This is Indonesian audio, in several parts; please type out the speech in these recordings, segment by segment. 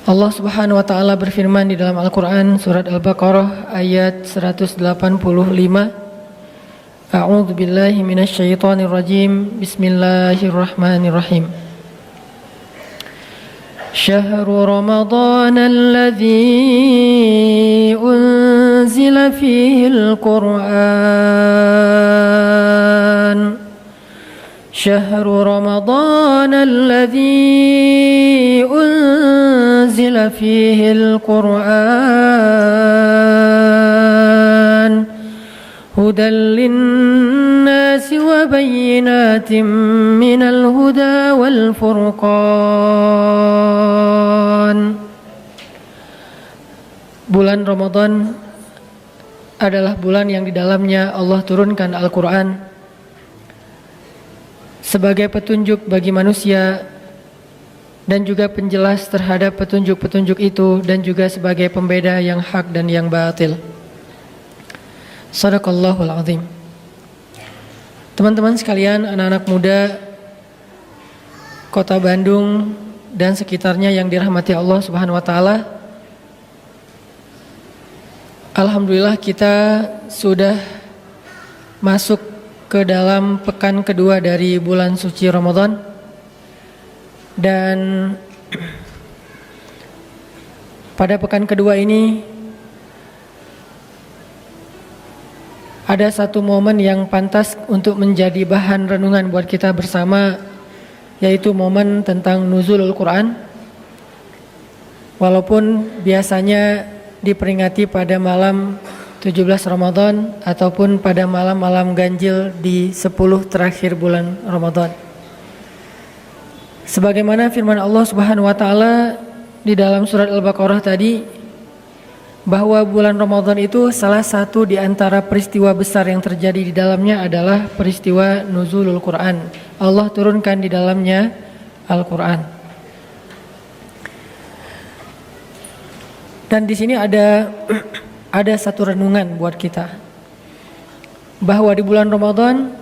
Allah Subhanahu wa taala berfirman di dalam Al-Qur'an surat Al-Baqarah ayat 185. A'udzu billahi minasy syaithanir rajim. Bismillahirrahmanirrahim. Syahrul Ramadan alladzi unzila fihil Qur'an. شهر رمضان الذي أنزل فيه القرآن هدى للناس وبينات من الهدى والفرقان. Bulan Ramadan adalah bulan yang di dalamnya Allah turunkan Al-Quran sebagai petunjuk bagi manusia dan juga penjelas terhadap petunjuk-petunjuk itu, dan juga sebagai pembeda yang hak dan yang batil. Shadaqallahul azim. Teman-teman sekalian, anak-anak muda Kota Bandung dan sekitarnya yang dirahmati Allah Subhanahu wa taala, alhamdulillah kita sudah masuk ke dalam pekan kedua dari bulan suci Ramadan, dan pada pekan kedua ini ada satu momen yang pantas untuk menjadi bahan renungan buat kita bersama, yaitu momen tentang nuzulul Quran. Walaupun biasanya diperingati pada malam 17 Ramadan ataupun pada malam-malam ganjil di 10 terakhir bulan Ramadan. Sebagaimana firman Allah Subhanahu wa taala di dalam surat Al-Baqarah tadi, bahwa bulan Ramadan itu salah satu di antara peristiwa besar yang terjadi di dalamnya adalah peristiwa nuzulul Quran. Allah turunkan di dalamnya Al-Quran. Dan di sini ada satu renungan buat kita, bahwa di bulan Ramadan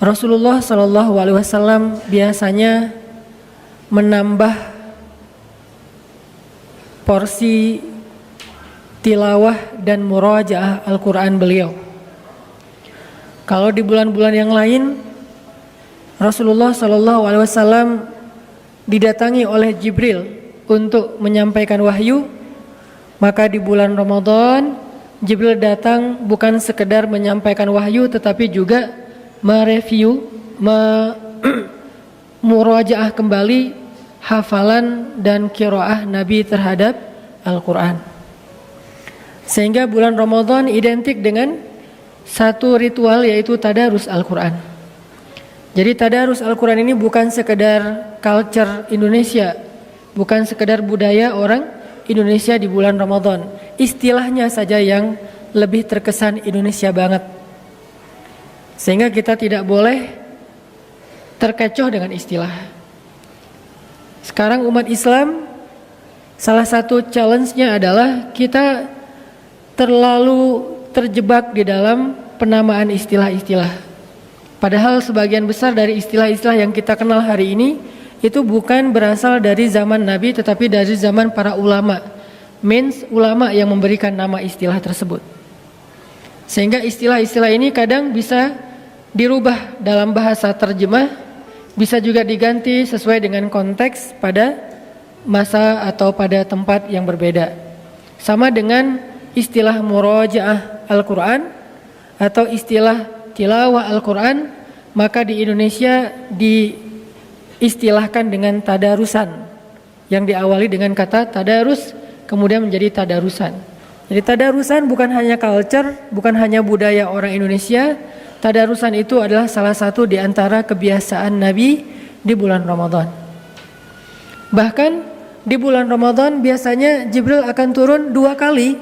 Rasulullah SAW biasanya menambah porsi tilawah dan murajaah Al-Quran beliau. Kalau di bulan-bulan yang lain Rasulullah SAW didatangi oleh Jibril untuk menyampaikan wahyu, maka di bulan Ramadan Jibril datang bukan sekedar menyampaikan wahyu, tetapi juga mereview, murajaah kembali hafalan dan qiraah Nabi terhadap Al-Quran. Sehingga bulan Ramadan identik dengan satu ritual, yaitu tadarus Al-Quran. Jadi tadarus Al-Quran ini bukan sekedar culture Indonesia, bukan sekedar budaya orang Indonesia di bulan Ramadan. Istilahnya saja yang lebih terkesan Indonesia banget, sehingga kita tidak boleh terkecoh dengan istilah. Sekarang umat Islam, salah satu challenge-nya adalah kita terlalu terjebak di dalam penamaan istilah-istilah. Padahal sebagian besar dari istilah-istilah yang kita kenal hari ini itu bukan berasal dari zaman Nabi, tetapi dari zaman para ulama. Means ulama yang memberikan nama istilah tersebut. Sehingga istilah-istilah ini kadang bisa dirubah dalam bahasa terjemah, bisa juga diganti sesuai dengan konteks pada masa atau pada tempat yang berbeda. Sama dengan istilah murajaah Al-Quran atau istilah tilawah Al-Quran, maka di Indonesia diistilahkan dengan tadarusan, yang diawali dengan kata tadarus kemudian menjadi tadarusan. Jadi tadarusan bukan hanya culture, bukan hanya budaya orang Indonesia. Tadarusan itu adalah salah satu di antara kebiasaan Nabi di bulan Ramadan. Bahkan di bulan Ramadan biasanya Jibril akan turun 2 kali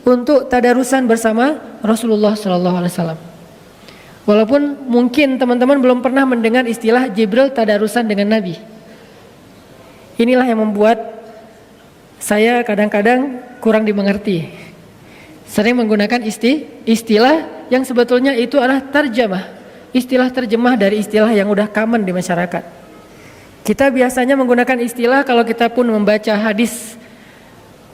untuk tadarusan bersama Rasulullah SAW. Walaupun mungkin teman-teman belum pernah mendengar istilah Jibril tadarusan dengan Nabi. Inilah yang membuat saya kadang-kadang kurang dimengerti. Sering menggunakan istilah yang sebetulnya itu adalah terjemah. Istilah terjemah dari istilah yang udah common di masyarakat. Kita biasanya menggunakan istilah kalau kita pun membaca hadis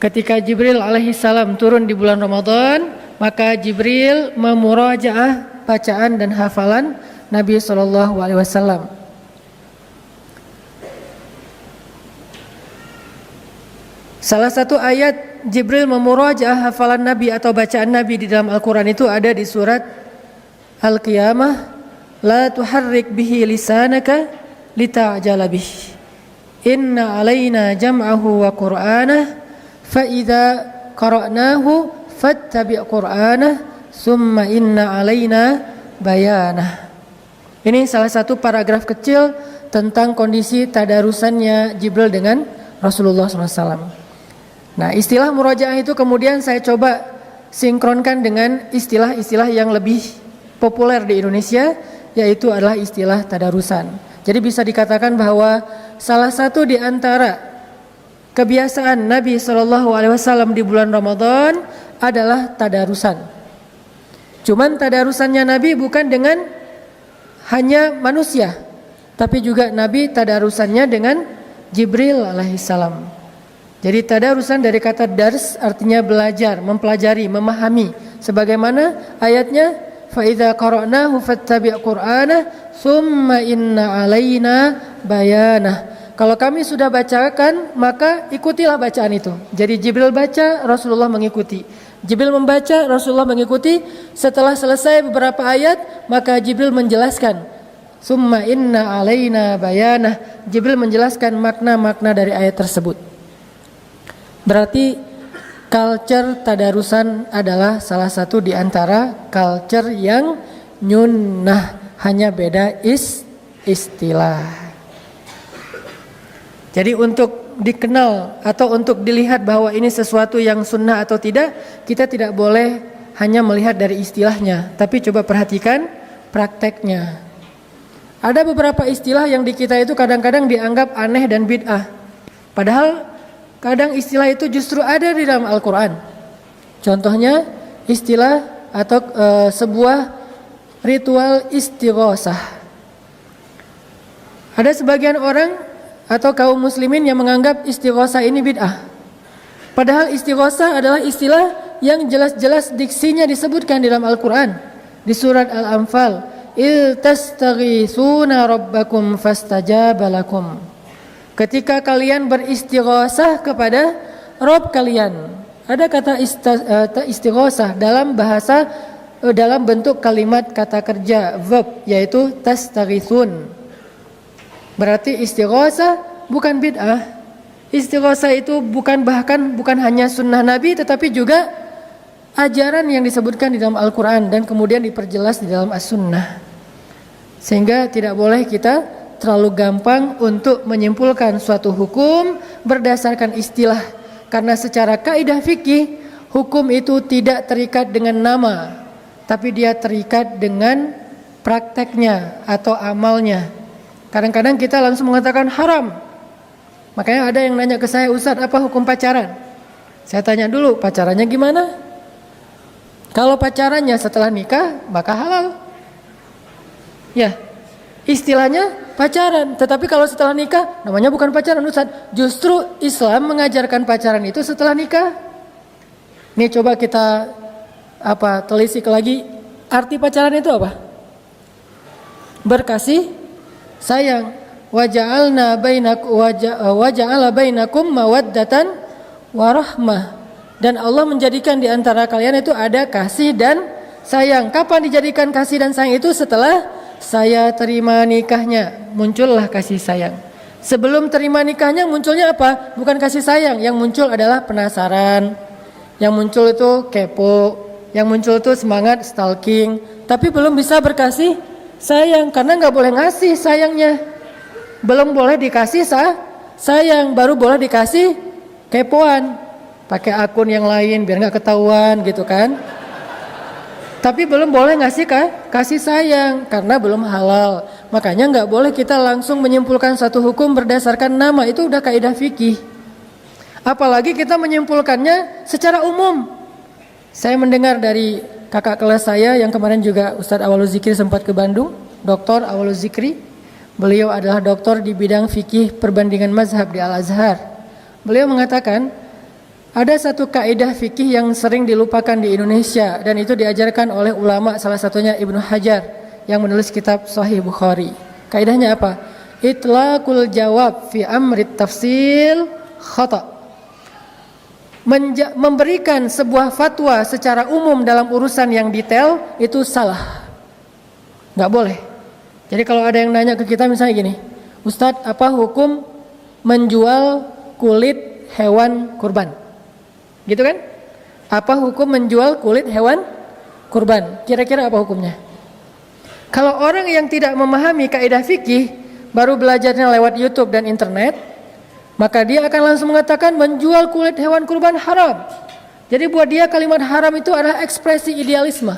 Ketika Jibril alaihissalam turun di bulan Ramadan, maka Jibril memurajaah bacaan dan hafalan Nabi sallallahu alaihi wasallam. Salah satu ayat Jibril memurajaah hafalan Nabi atau bacaan Nabi di dalam Al-Quran itu ada di surat Al-Qiyamah, la tuharrik bihi lisanaka lita'jala bih. Inna alaina jam'ahu wa qur'anah fa idza qara'nahu fattabi' qur'anah summa inna alaina bayanah. Ini salah satu paragraf kecil tentang kondisi tadarusannya Jibril dengan Rasulullah SAW. Nah, istilah murojaah itu kemudian saya coba sinkronkan dengan istilah-istilah yang lebih populer di Indonesia, yaitu adalah istilah tadarusan. Jadi bisa dikatakan bahwa salah satu di antara kebiasaan Nabi SAW di bulan Ramadan adalah tadarusan. Cuman tadarusannya Nabi bukan dengan hanya manusia, tapi juga Nabi tadarusannya dengan Jibril alaihissalam. Jadi tadarusan dari kata dars artinya belajar, mempelajari, memahami. Sebagaimana ayatnya, fa idza qara'nahu fattabi' qur'anah summa inna alaina bayanah. Kalau kami sudah bacakan, maka ikutilah bacaan itu. Jadi Jibril baca, Rasulullah mengikuti. Jibril membaca, Rasulullah mengikuti. Setelah selesai beberapa ayat, maka Jibril menjelaskan. Summa inna alaina bayanah. Jibril menjelaskan makna-makna dari ayat tersebut. Berarti culture tadarusan adalah salah satu di antara culture yang nyunnah, hanya beda istilah. Jadi untuk dikenal atau untuk dilihat bahwa ini sesuatu yang sunnah atau tidak, kita tidak boleh hanya melihat dari istilahnya, tapi coba perhatikan prakteknya. Ada beberapa istilah yang di kita itu kadang-kadang dianggap aneh dan bid'ah. Padahal kadang istilah itu justru ada di dalam Al-Quran. Contohnya istilah atau sebuah ritual istighosah. Ada sebagian orang atau kaum muslimin yang menganggap istighosah ini bid'ah. Padahal istighosah adalah istilah yang jelas-jelas diksinya disebutkan di dalam Al-Quran. Di surat Al-Anfal, il tastaghisuna rabbakum fastajaba lakum. Ketika kalian beristighosah kepada Rabb kalian. Ada kata istighosah dalam bahasa dalam bentuk kalimat kata kerja verb, yaitu tastaghithun. Berarti istighosah bukan bid'ah. Istighosah itu bukan hanya sunnah Nabi, tetapi juga ajaran yang disebutkan di dalam Al-Quran dan kemudian diperjelas di dalam As-Sunnah. Sehingga tidak boleh kita terlalu gampang untuk menyimpulkan suatu hukum berdasarkan istilah, karena secara kaidah fikih hukum itu tidak terikat dengan nama, tapi dia terikat dengan prakteknya atau amalnya. Kadang-kadang kita langsung mengatakan haram. Makanya ada yang nanya ke saya, Ustadz, apa hukum pacaran? Saya tanya dulu, pacarannya gimana? Kalau pacarannya setelah nikah, maka halal. Ya, istilahnya pacaran, tetapi kalau setelah nikah namanya bukan pacaran, Ustaz. Justru Islam mengajarkan pacaran itu setelah nikah. Ini coba kita telisik lagi, arti pacaran itu apa? Berkasih sayang. Waja'ala bainakum mawaddatan warahmah. Dan Allah menjadikan di antara kalian itu ada kasih dan sayang. Kapan dijadikan kasih dan sayang itu? Setelah saya terima nikahnya, muncullah kasih sayang. Sebelum terima nikahnya munculnya apa? Bukan kasih sayang, yang muncul adalah penasaran. Yang muncul itu kepo, yang muncul itu semangat stalking. Tapi belum bisa berkasih sayang, karena gak boleh ngasih sayangnya. Belum boleh dikasih sayang, baru boleh dikasih kepoan. Pakai akun yang lain biar gak ketahuan gitu kan. Tapi belum boleh ngasih kasih sayang karena belum halal. Makanya nggak boleh kita langsung menyimpulkan satu hukum berdasarkan nama, itu udah kaidah fikih. Apalagi kita menyimpulkannya secara umum. Saya mendengar dari kakak kelas saya yang kemarin juga Ustadz Awaluz Zikri sempat ke Bandung, Dr. Awaluz Zikri. Beliau adalah doktor di bidang fikih perbandingan mazhab di Al-Azhar. Beliau mengatakan Ada satu kaidah fikih yang sering dilupakan di Indonesia dan itu diajarkan oleh ulama, salah satunya Ibnu Hajar yang menulis kitab Sahih Bukhari. Kaidahnya apa? Itlaqul jawab fi amrit tafsil khata. Memberikan sebuah fatwa secara umum dalam urusan yang detail itu salah. Nggak boleh. Jadi kalau ada yang nanya ke kita misalnya gini, Ustadz, apa hukum menjual kulit hewan kurban? Gitu kan? Apa hukum menjual kulit hewan kurban? Kira-kira apa hukumnya? Kalau orang yang tidak memahami kaidah fikih, baru belajarnya lewat YouTube dan internet, maka dia akan langsung mengatakan menjual kulit hewan kurban haram. Jadi buat dia kalimat haram itu adalah ekspresi idealisme.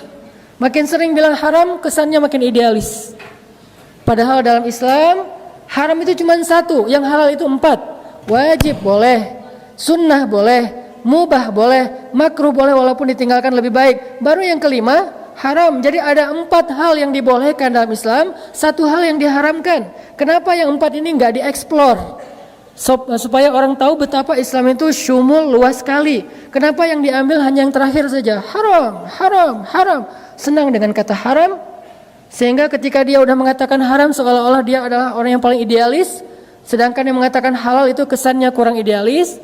Makin sering bilang haram, kesannya makin idealis. Padahal dalam Islam, haram itu cuma satu, yang halal itu 4. Wajib boleh, sunnah boleh, mubah boleh, makruh boleh walaupun ditinggalkan lebih baik. Baru yang kelima, haram. Jadi ada 4 hal yang dibolehkan dalam Islam, 1 hal yang diharamkan. Kenapa yang 4 ini nggak dieksplor? Supaya orang tahu betapa Islam itu syumul, luas sekali. Kenapa yang diambil hanya yang terakhir saja? Haram, haram, haram. Senang dengan kata haram, sehingga ketika dia udah mengatakan haram seolah-olah dia adalah orang yang paling idealis, sedangkan yang mengatakan halal itu kesannya kurang idealis.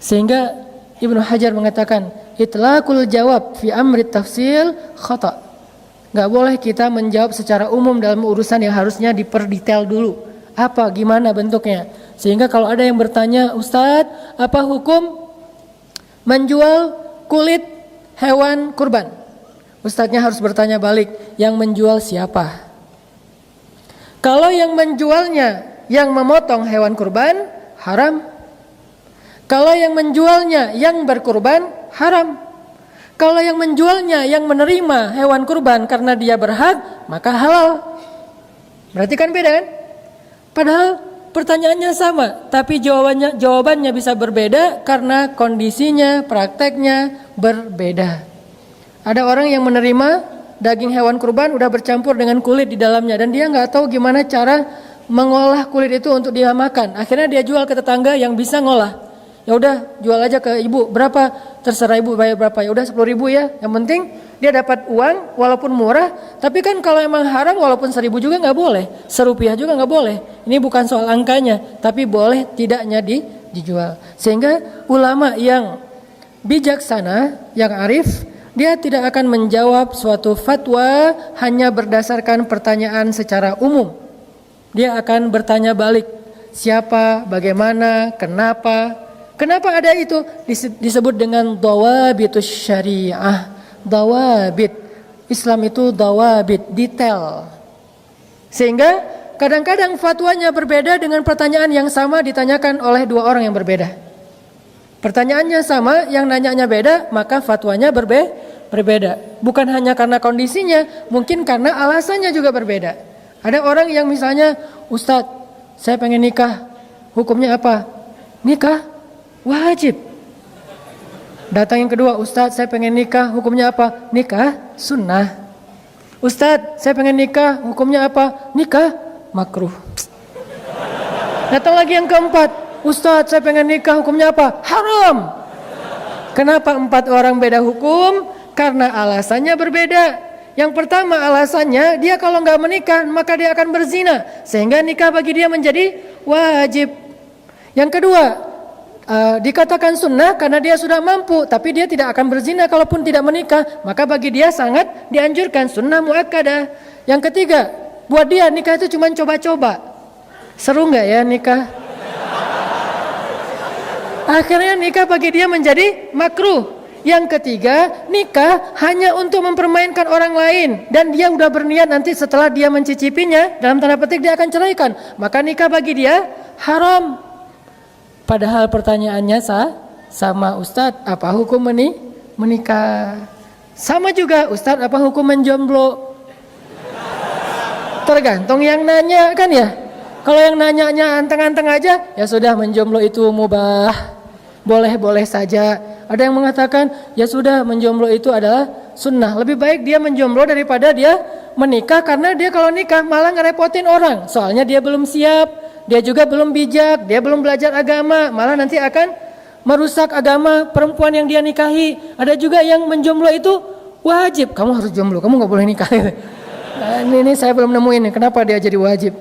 Sehingga Ibnu Hajar mengatakan itlaqul jawab fi amri tafsil khata. Gak boleh kita menjawab secara umum dalam urusan yang harusnya diperdetail dulu. Apa, gimana bentuknya. Sehingga kalau ada yang bertanya, Ustadz, apa hukum menjual kulit hewan kurban? Ustadznya harus bertanya balik, yang menjual siapa? Kalau yang menjualnya yang memotong hewan kurban, haram. Kalau yang menjualnya yang berkurban, haram. Kalau yang menjualnya yang menerima hewan kurban karena dia berhak, maka halal. Berarti kan beda kan? Padahal pertanyaannya sama, tapi jawabannya bisa berbeda karena kondisinya, prakteknya berbeda. Ada orang yang menerima daging hewan kurban udah bercampur dengan kulit di dalamnya dan dia nggak tahu gimana cara mengolah kulit itu untuk dia makan. Akhirnya dia jual ke tetangga yang bisa ngolah. Ya udah jual aja ke ibu, berapa? Terserah ibu bayar berapa, ya udah 10.000 ya. Yang penting dia dapat uang walaupun murah. Tapi kan kalau emang haram walaupun 1.000 juga nggak boleh, Rp1 juga nggak boleh. Ini bukan soal angkanya, tapi boleh tidaknya dijual. Sehingga ulama yang bijaksana, yang arif, dia tidak akan menjawab suatu fatwa hanya berdasarkan pertanyaan secara umum. Dia akan bertanya balik, siapa, bagaimana, kenapa. Kenapa ada itu? Disebut dengan dawabitus syariah. Dawabit. Islam itu dawabit, detail. Sehingga kadang-kadang fatwanya berbeda dengan pertanyaan yang sama ditanyakan oleh 2 orang yang berbeda. Pertanyaannya sama, yang nanyanya beda, maka fatwanya berbeda. Bukan hanya karena kondisinya, mungkin karena alasannya juga berbeda. Ada orang yang misalnya, Ustadz, saya pengen nikah, hukumnya apa? Nikah wajib. Datang yang kedua, Ustadz saya pengen nikah, hukumnya apa? Nikah sunnah. Ustadz saya pengen nikah, hukumnya apa? Nikah makruh. Datang lagi yang keempat, Ustadz saya pengen nikah, hukumnya apa? Haram. Kenapa 4 orang beda hukum? Karena alasannya berbeda. Yang pertama alasannya, dia kalau nggak menikah maka dia akan berzina, sehingga nikah bagi dia menjadi wajib. Yang kedua, dikatakan sunnah karena dia sudah mampu, tapi dia tidak akan berzina kalaupun tidak menikah, maka bagi dia sangat dianjurkan, sunnah muakkadah. Yang ketiga, buat dia nikah itu cuma coba-coba. Seru nggak ya nikah? Akhirnya nikah bagi dia menjadi makruh. Yang ketiga, nikah hanya untuk mempermainkan orang lain dan dia udah berniat nanti setelah dia mencicipinya, dalam tanda petik dia akan ceraikan, maka nikah bagi dia haram. Padahal pertanyaannya sama, Ustadz, apa hukum menikah? Sama juga, Ustadz, apa hukum menjomblo? Tergantung yang nanya kan ya. Kalau yang nanyanya anteng-anteng aja, ya sudah menjomblo itu mubah, boleh-boleh saja. Ada yang mengatakan, ya sudah menjomblo itu adalah sunnah. Lebih baik dia menjomblo daripada dia menikah, karena dia kalau nikah malah ngerepotin orang. Soalnya dia belum siap. Dia juga belum bijak, dia belum belajar agama, malah nanti akan merusak agama perempuan yang dia nikahi. Ada juga yang menjomblo itu wajib, kamu harus jomblo, kamu nggak boleh nikah. Nah, ini saya belum nemuin kenapa dia jadi wajib.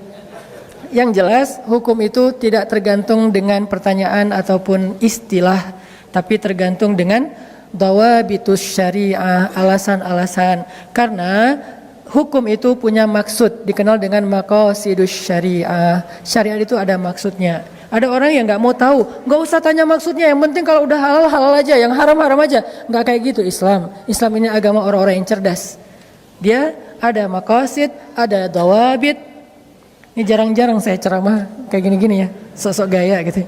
Yang jelas hukum itu tidak tergantung dengan pertanyaan ataupun istilah, tapi tergantung dengan dawabitus syariah, alasan-alasan. Karena hukum itu punya maksud, dikenal dengan maqasidus syariah. Syariat itu ada maksudnya. Ada orang yang nggak mau tahu, nggak usah tanya maksudnya. Yang penting kalau udah halal halal aja, yang haram haram aja. Nggak kayak gitu Islam. Islam ini agama orang-orang yang cerdas. Dia ada maqasid, ada dawabit. Ini jarang-jarang saya ceramah kayak gini-gini ya, sosok gaya gitu.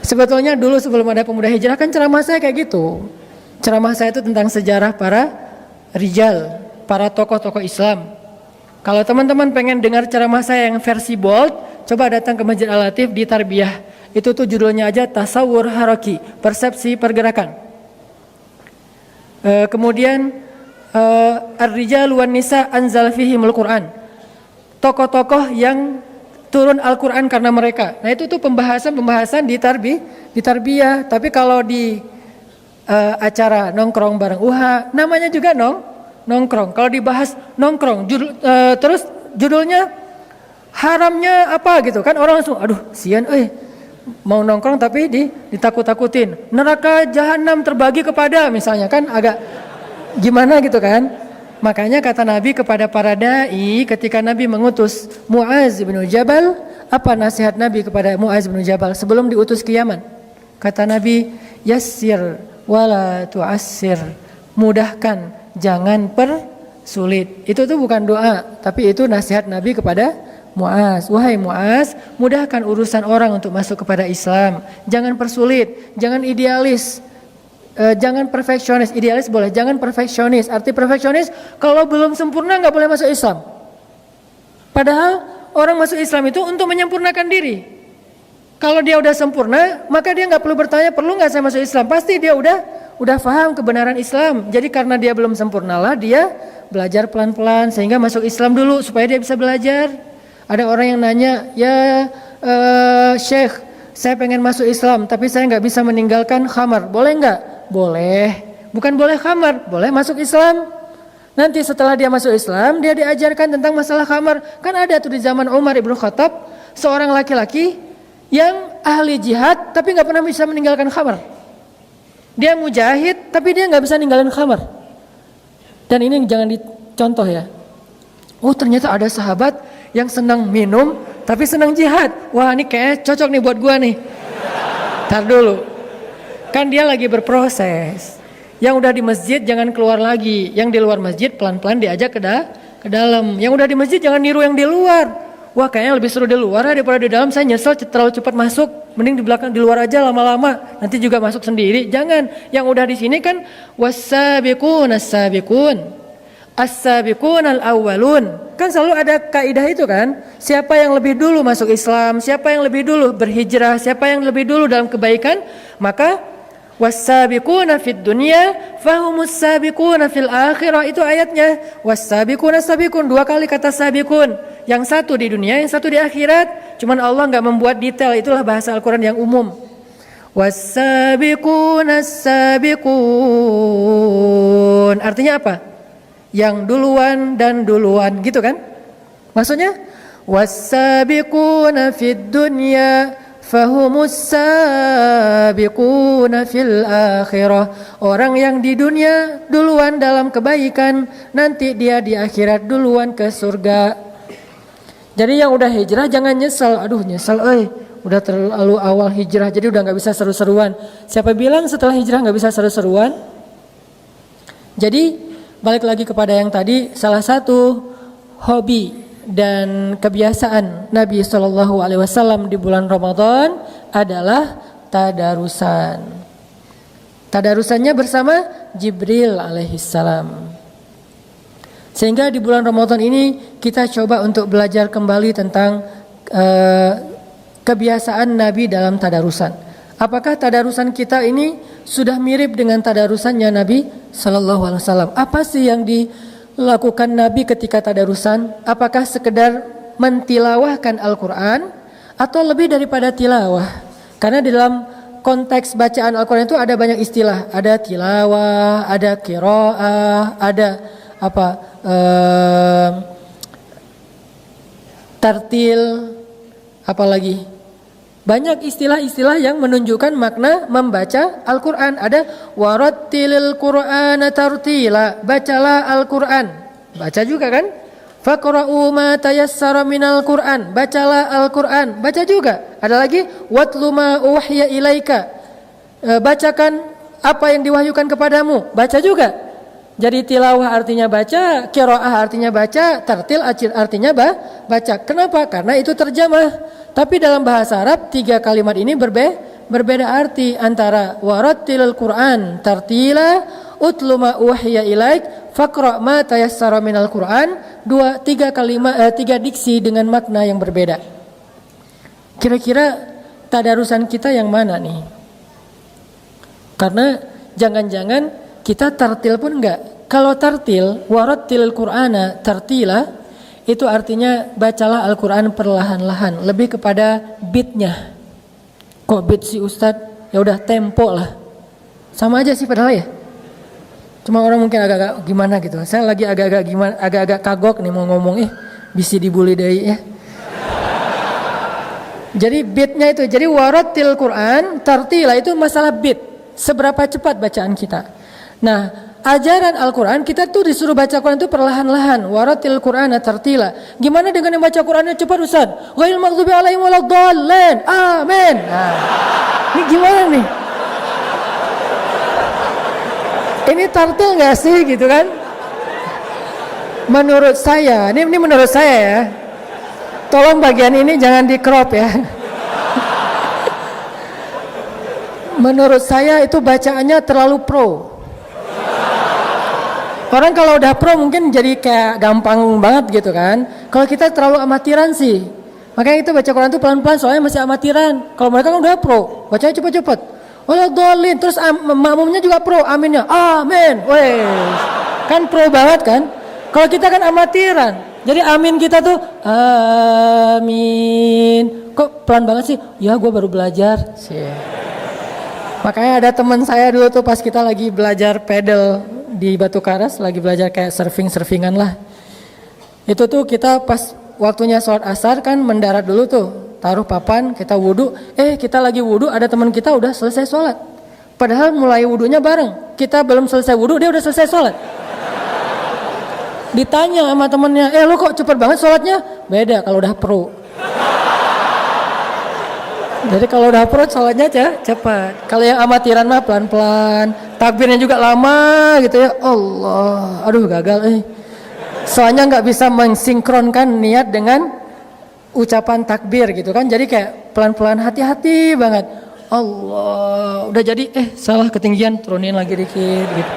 Sebetulnya dulu sebelum ada Pemuda Hijrah kan ceramah saya kayak gitu. Ceramah saya itu tentang sejarah para rijal, para tokoh-tokoh Islam. Kalau teman-teman pengen dengar ceramah saya yang versi bold, coba datang ke Masjid Al-Latif di Tarbiyah. Itu tuh judulnya aja Tasawur Haraki, persepsi pergerakan. Kemudian Ar-Rijal wan Nisa anzal fihimul Quran. Tokoh-tokoh yang turun Al-Quran karena mereka. Nah itu tuh pembahasan di Tarbiyah. Tapi kalau di acara nongkrong bareng UHA, namanya juga nongkrong. Kalau dibahas nongkrong, terus judulnya haramnya apa gitu kan, orang langsung aduh sian mau nongkrong tapi ditakut-takutin. Neraka jahanam terbagi kepada misalnya kan agak gimana gitu kan. Makanya kata Nabi kepada para da'i ketika Nabi mengutus Mu'az bin Jabal, apa nasihat Nabi kepada Mu'az bin Jabal sebelum diutus ke Yaman? Kata Nabi, yassir wala tu'assir, mudahkan jangan persulit. Itu tuh bukan doa, tapi itu nasihat Nabi kepada Mu'az. Wahai Mu'az, mudahkan urusan orang untuk masuk kepada Islam. Jangan persulit, jangan idealis. Jangan perfeksionis, idealis boleh, jangan perfeksionis. Arti perfeksionis, kalau belum sempurna nggak boleh masuk Islam. Padahal orang masuk Islam itu untuk menyempurnakan diri. Kalau dia udah sempurna, maka dia nggak perlu bertanya, perlu nggak saya masuk Islam? Pasti dia udah paham kebenaran Islam. Jadi karena dia belum sempurnalah, dia belajar pelan-pelan sehingga masuk Islam dulu supaya dia bisa belajar. Ada orang yang nanya, ya Syekh, saya pengen masuk Islam, tapi saya nggak bisa meninggalkan khamar, boleh nggak? Boleh, bukan boleh khamar, boleh masuk Islam. Nanti setelah dia masuk Islam, dia diajarkan tentang masalah khamar. Kan ada tuh di zaman Umar ibn Khattab, seorang laki-laki yang ahli jihad tapi nggak pernah bisa meninggalkan khamar. Dia mujahid tapi dia nggak bisa ninggalin khamar. Dan ini jangan dicontoh ya. Oh ternyata ada sahabat yang senang minum tapi senang jihad. Wah ini kayak cocok nih buat gua nih. Tar dulu. Kan dia lagi berproses. Yang udah di masjid jangan keluar lagi. Yang di luar masjid pelan-pelan diajak ke dalam. Yang udah di masjid jangan niru yang di luar. Wah kayaknya lebih seru di luar daripada di dalam. Saya nyesel terlalu cepat masuk. Mending di belakang di luar aja lama-lama. Nanti juga masuk sendiri. Jangan. Yang udah di sini kan was-sabiqun as-sabiqun. As-sabiqun al-awwalun. Kan selalu ada kaidah itu kan. Siapa yang lebih dulu masuk Islam, siapa yang lebih dulu berhijrah, siapa yang lebih dulu dalam kebaikan, maka was-sabiquna fid dunya fahumus sabiquna fil akhirah. Itu ayatnya. Was-sabiquna sabiqun, dua kali kata sabiqun. Yang satu di dunia, yang satu di akhirat. Cuman Allah enggak membuat detail. Itulah bahasa Al-Qur'an yang umum. Was-sabiquna sabiqun. Artinya apa? Yang duluan dan duluan, gitu kan? Maksudnya was-sabiquna fid dunya fahumus sabiquna fil akhirah. Orang yang di dunia duluan dalam kebaikan, nanti dia di akhirat duluan ke surga. Jadi yang udah hijrah jangan nyesel. Aduh nyesel udah terlalu awal hijrah jadi udah gak bisa seru-seruan. Siapa bilang setelah hijrah gak bisa seru-seruan? Jadi balik lagi kepada yang tadi, salah satu hobi dan kebiasaan Nabi SAW di bulan Ramadan adalah tadarusan. Tadarusannya bersama Jibril alaihissalam. Sehingga di bulan Ramadan ini kita coba untuk belajar kembali tentang kebiasaan Nabi dalam tadarusan. Apakah tadarusan kita ini sudah mirip dengan tadarusannya Nabi SAW? Apa sih yang dilakukan Nabi ketika tadarusan? Apakah sekedar mentilawahkan Al-Quran atau lebih daripada tilawah? Karena di dalam konteks bacaan Al-Quran itu ada banyak istilah. Ada tilawah, ada qiraah, ada tartil, apalagi banyak istilah-istilah yang menunjukkan makna membaca Al-Quran. Ada warattilil Qur'ana tartila, bacalah Al-Quran, baca juga kan. Faqra'u ma tayassara minal Qur'an, bacalah Al-Quran, baca juga. Ada lagi watlu ma uhiya ilaika, bacakan apa yang diwahyukan kepadamu, baca juga. Jadi tilawah artinya baca, qiraah artinya baca, tartil artinya baca. Kenapa? Karena itu terjemah. Tapi dalam bahasa Arab 3 kalimat ini berbeda arti antara warattilil Qur'an tartila, utlu ma uhiya ilaik, faqra ma tayassara minal Qur'an. 3 kalimat, 3 diksi dengan makna yang berbeda. Kira-kira tadarusan kita yang mana nih? Karena jangan-jangan kita tartil pun enggak. Kalau tartil, warattilil Qur'ana tartila, itu artinya bacalah Al-Quran perlahan-lahan, lebih kepada beatnya. Kok beat sih Ustadz? Ya udah tempo lah. Sama aja sih padahal ya. Cuma orang mungkin agak-agak gimana gitu. Saya lagi agak-agak kagok nih mau ngomong, bisa dibully deh ya. Jadi beatnya itu, jadi warattil Quran tartila itu masalah beat. Seberapa cepat bacaan kita. Nah, ajaran Al-Quran kita tuh disuruh baca Quran itu perlahan-lahan. Warattil Qur'ana tartila. Gimana dengan yang baca Qurannya cepat Ustaz? Ghairil maghdubi alaihim waladdallin. Amin. Nah, ini gimana nih? Ini tartil nggak sih gitu kan? Menurut saya, ini menurut saya ya. Tolong bagian ini jangan di crop ya. Menurut saya itu bacaannya terlalu pro. Orang kalau udah pro mungkin jadi kayak gampang banget gitu kan. Kalau kita terlalu amatiran sih. Makanya itu baca Quran itu pelan-pelan soalnya masih amatiran. Kalau mereka kan udah pro, bacanya cepet-cepet. Waladhdallin, terus makmumnya juga pro, aminnya. Amin. Wes. Kan pro banget kan? Kalau kita kan amatiran. Jadi amin kita tuh amin. Kok pelan banget sih? Ya gue baru belajar sih. Makanya ada teman saya dulu tuh pas kita lagi belajar pedal di Batu Karas, lagi belajar kayak surfingan lah. Itu tuh kita pas waktunya sholat asar kan mendarat dulu tuh, taruh papan, kita wudhu. Kita lagi wudhu, ada teman kita udah selesai sholat. Padahal mulai wudhunya bareng. Kita belum selesai wudhu, dia udah selesai sholat. Ditanya sama temennya, lo kok cepet banget sholatnya? Beda kalau udah pro. Jadi kalau udah pro sholatnya cepat. Kalau yang amatiran mah pelan-pelan. Takbirnya juga lama gitu ya. Allah, aduh gagal. Soalnya nggak bisa mensinkronkan niat dengan ucapan takbir gitu kan. Jadi kayak pelan-pelan, hati-hati banget. Allah, udah jadi salah ketinggian, turunin lagi dikit gitu.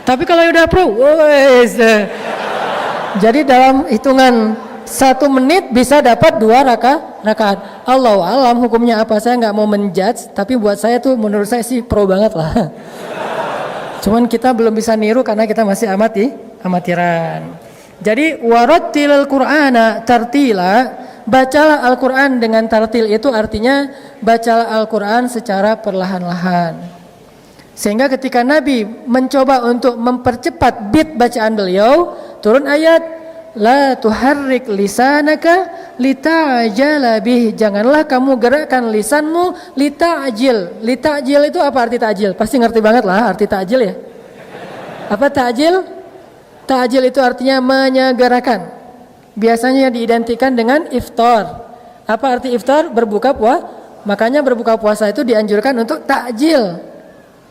Tapi kalau udah pro, wes. Jadi dalam hitungan 1 menit bisa dapat 2 rakaat. Allahu alam hukumnya apa, saya nggak mau menjudge, tapi buat saya tuh menurut saya sih pro banget lah. Cuman kita belum bisa niru karena kita masih amatiran. Jadi warattilil Qur'ana tartila, bacalah Al-Quran dengan tartil itu artinya bacalah Al-Quran secara perlahan-lahan. Sehingga ketika Nabi mencoba untuk mempercepat beat bacaan beliau, turun ayat la tuharrik lisanaka lita'jala bih. Janganlah kamu gerakkan lisanmu lita'jil. Lita'jil itu apa arti ta'jil? Pasti ngerti banget lah arti ta'jil ya. Apa ta'jil? Ta'jil itu artinya menyegerakan. Biasanya diidentikan dengan iftar. Apa arti iftar? Berbuka puasa. Makanya berbuka puasa itu dianjurkan untuk ta'jil.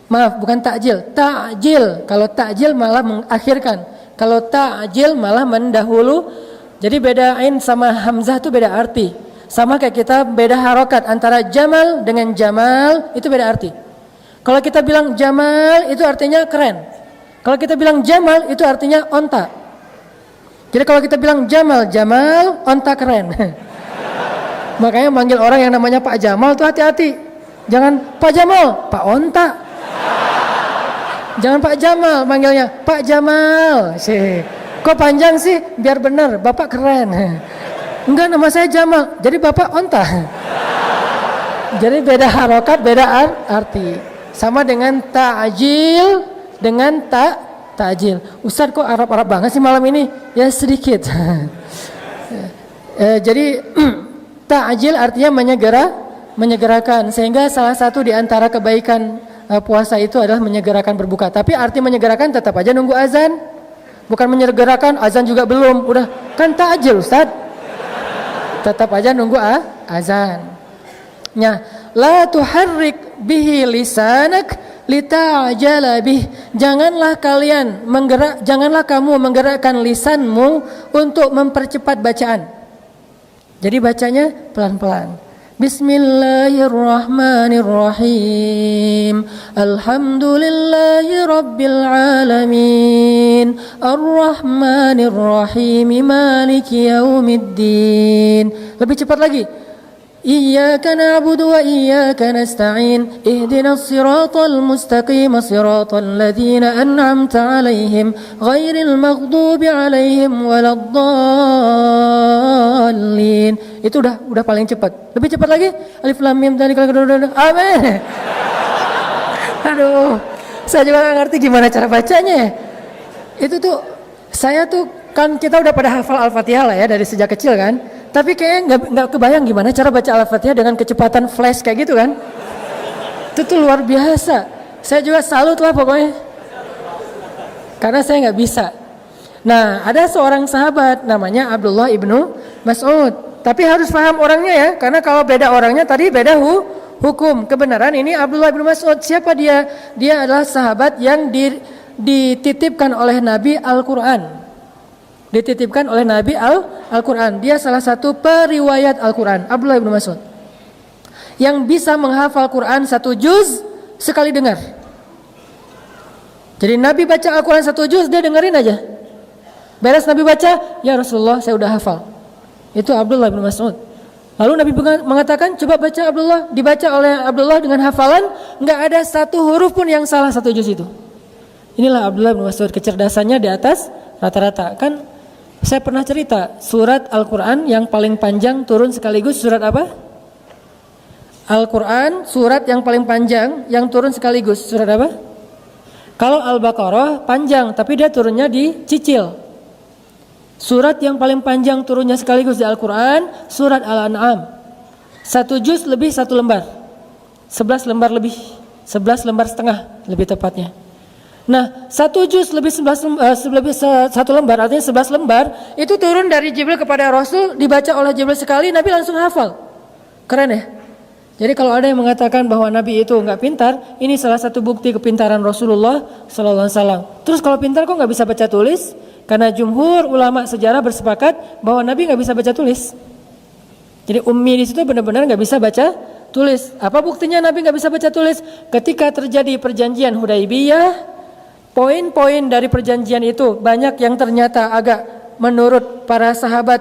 Maaf, bukan ta'jil, ta'jil. Kalau ta'jil malah mengakhirkan. Kalau ta'jil malah mendahulu. Jadi beda ain sama hamzah itu beda arti. Sama kayak kita beda harokat antara jamal dengan jamal, itu beda arti. Kalau kita bilang jamal itu artinya keren. Kalau kita bilang jamal itu artinya onta. Jadi kalau kita bilang jamal, onta keren. Makanya manggil orang yang namanya Pak Jamal tuh hati-hati. Jangan Pak Jamal, Pak Onta. Jangan Pak Jamal, manggilnya Pak Jamal. Kok panjang sih? Biar benar, Bapak keren. Enggak, nama saya Jamal. Jadi Bapak onta. Jadi beda harokat, beda arti. Sama dengan ta'jil dengan ta'jil. Ustaz kok Arab-Arab banget sih malam ini? Ya sedikit. Jadi ta'jil artinya menyegerakan. Sehingga salah satu di antara kebaikan puasa itu adalah menyegerakan berbuka. Tapi arti menyegerakan tetap aja nunggu azan. Bukan menyegerakan azan juga belum. Udah kan ta'jil Ustaz. Tetap aja nunggu azan. Ya, la tuharrik bihi lisanak lita'jala bih. Janganlah kamu menggerakkan lisanmu untuk mempercepat bacaan. Jadi bacanya pelan-pelan. Bismillahirrahmanirrahim. Alhamdulillahi rabbil alamin. Arrahmanirrahim. Maliki yaumiddin. Lebih cepat lagi. Iyyaka na'budu wa iyyaka nasta'in. Ihdinas siratal mustaqim. Siratal ladzina an'amta 'alaihim ghairil maghdubi 'alaihim waladdallin. Itu udah paling cepat. Lebih cepat lagi. Alif lam mim dzalikal qur'an. Amin. Aduh, saya juga nggak ngerti gimana cara bacanya. Itu tuh saya tuh kan kita udah pada hafal Al-Fatihah lah ya dari sejak kecil kan. Tapi kayaknya nggak kebayang gimana cara baca Al-Fatihah dengan kecepatan flash kayak gitu kan. Itu tuh luar biasa. Saya juga salut lah pokoknya. Karena saya nggak bisa. Nah, ada seorang sahabat namanya Abdullah ibnu Mas'ud. Tapi harus paham orangnya ya. Karena kalau beda orangnya tadi beda hukum. Kebenaran ini Abdullah ibnu Mas'ud. Siapa dia? Dia adalah sahabat yang dititipkan oleh Nabi Al-Quran. Dititipkan oleh Nabi Al-Quran. Dia salah satu periwayat Al-Quran, Abdullah bin Mas'ud, yang bisa menghafal Quran 1 juz sekali dengar. Jadi Nabi baca Al-Quran 1 juz, dia dengerin aja. Beres Nabi baca, ya Rasulullah saya udah hafal. Itu Abdullah bin Mas'ud. Lalu Nabi mengatakan, coba baca Abdullah. Dibaca oleh Abdullah dengan hafalan, nggak ada satu huruf pun yang salah 1 juz itu. Inilah Abdullah bin Mas'ud, kecerdasannya di atas rata-rata. Kan saya pernah cerita, surat Al-Quran yang paling panjang turun sekaligus surat apa? Al-Quran, surat yang paling panjang yang turun sekaligus surat apa? Kalau Al-Baqarah panjang, tapi dia turunnya dicicil. Surat yang paling panjang turunnya sekaligus di Al-Quran, surat Al-An'am. 1 juz lebih 1 lembar. 11 lembar lebih. 11 lembar setengah lebih tepatnya. Nah, 1 juz lebih 1 lembar, artinya 11 lembar, itu turun dari Jibril kepada Rasul, dibaca oleh Jibril sekali, Nabi langsung hafal. Keren ya? Jadi kalau ada yang mengatakan bahwa Nabi itu nggak pintar, ini salah satu bukti kepintaran Rasulullah Sallallahu Alaihi Wasallam. Terus kalau pintar kok nggak bisa baca tulis? Karena jumhur ulama sejarah bersepakat bahwa Nabi nggak bisa baca tulis. Jadi ummi di situ benar-benar nggak bisa baca tulis. Apa buktinya Nabi nggak bisa baca tulis? Ketika terjadi perjanjian Hudaybiyah, poin-poin dari perjanjian itu banyak yang ternyata agak menurut para sahabat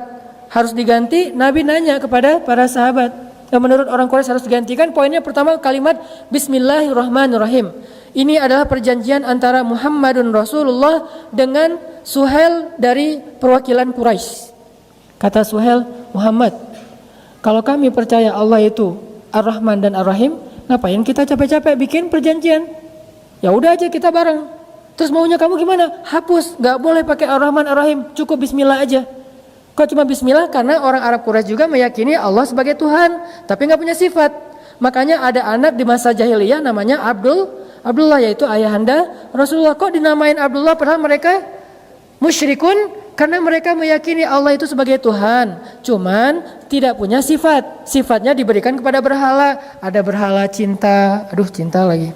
harus diganti. Nabi nanya kepada para sahabat, menurut orang Quraisy harus digantikan. Poinnya pertama kalimat Bismillahirrahmanirrahim. Ini adalah perjanjian antara Muhammadun Rasulullah dengan Suhail dari perwakilan Quraisy. Kata Suhail, Muhammad, kalau kami percaya Allah itu Ar-Rahman dan Ar-Rahim, ngapain kita capek-capek bikin perjanjian? Ya udah aja kita bareng. Terus maunya kamu gimana? Hapus, gak boleh pakai Ar-Rahman Ar-Rahim, cukup Bismillah aja. Kok cuma Bismillah? Karena orang Arab Quraisy juga meyakini Allah sebagai Tuhan, tapi gak punya sifat. Makanya ada anak di masa jahiliyah namanya Abdullah, yaitu ayahanda Rasulullah. Kok dinamain Abdullah padahal mereka musyrikun? Karena mereka meyakini Allah itu sebagai Tuhan, cuman tidak punya sifat. Sifatnya diberikan kepada berhala. Ada berhala cinta, cinta lagi.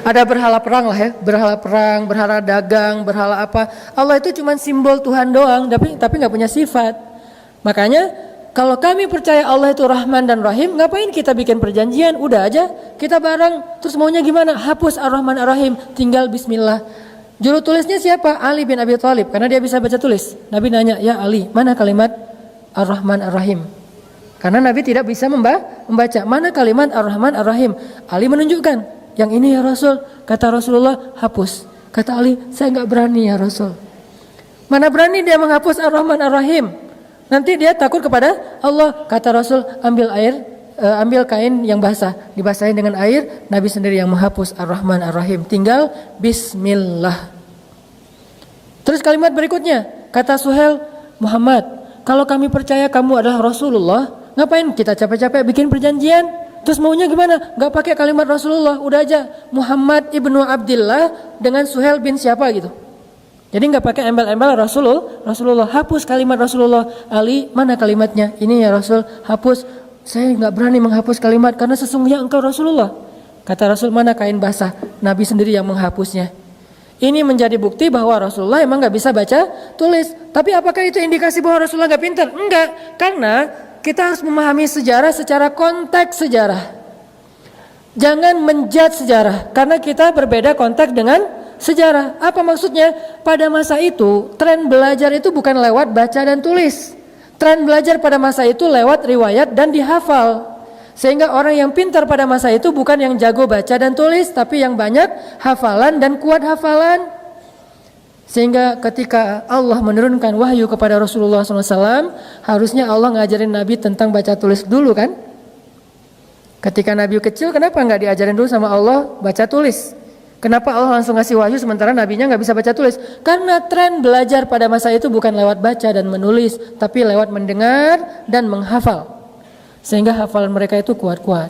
Ada berhala perang lah ya, berhala perang, berhala dagang, berhala apa. Allah itu cuma simbol Tuhan doang, tapi nggak punya sifat. Makanya kalau kami percaya Allah itu Rahman dan Rahim, ngapain kita bikin perjanjian? Udah aja kita bareng. Terus maunya gimana? Hapus Ar-Rahman Ar-Rahim, tinggal Bismillah. Juru tulisnya siapa? Ali bin Abi Thalib, karena dia bisa baca tulis. Nabi nanya, ya Ali, mana kalimat Ar-Rahman Ar-Rahim? Karena Nabi tidak bisa membaca. Mana kalimat Ar-Rahman Ar-Rahim? Ali menunjukkan. Yang ini ya Rasul. Kata Rasulullah, hapus. Kata Ali, saya nggak berani ya Rasul. Mana berani dia menghapus Ar-Rahman Ar-Rahim? Nanti dia takut kepada Allah. Kata Rasul, ambil air ambil kain yang basah, dibasahin dengan air, Nabi sendiri yang menghapus Ar-Rahman Ar-Rahim. Tinggal Bismillah. Terus kalimat berikutnya, kata Suhail, Muhammad, kalau kami percaya kamu adalah Rasulullah, ngapain kita capek-capek bikin perjanjian? Terus maunya gimana? Gak pakai kalimat Rasulullah, udah aja Muhammad ibnu Abdillah dengan Suhail bin siapa gitu. Jadi nggak pakai embel-embel Rasulullah, hapus kalimat Rasulullah. Ali, mana kalimatnya? Ini ya Rasul, hapus. Saya nggak berani menghapus kalimat karena sesungguhnya engkau Rasulullah. Kata Rasul, mana kain basah? Nabi sendiri yang menghapusnya. Ini menjadi bukti bahwa Rasulullah emang nggak bisa baca tulis. Tapi apakah itu indikasi bahwa Rasulullah nggak pintar? Enggak, karena kita harus memahami sejarah secara konteks sejarah. Jangan menjudge sejarah, karena kita berbeda konteks dengan sejarah. Apa maksudnya? Pada masa itu, tren belajar itu bukan lewat baca dan tulis. Tren belajar pada masa itu lewat riwayat dan dihafal. Sehingga orang yang pintar pada masa itu bukan yang jago baca dan tulis, tapi yang banyak hafalan dan kuat hafalan. Sehingga ketika Allah menurunkan wahyu kepada Rasulullah SAW, harusnya Allah ngajarin Nabi tentang baca tulis dulu kan? Ketika Nabi kecil, kenapa nggak diajarin dulu sama Allah baca tulis? Kenapa Allah langsung ngasih wahyu sementara nabinya nggak bisa baca tulis? Karena tren belajar pada masa itu bukan lewat baca dan menulis, tapi lewat mendengar dan menghafal. Sehingga hafalan mereka itu kuat-kuat.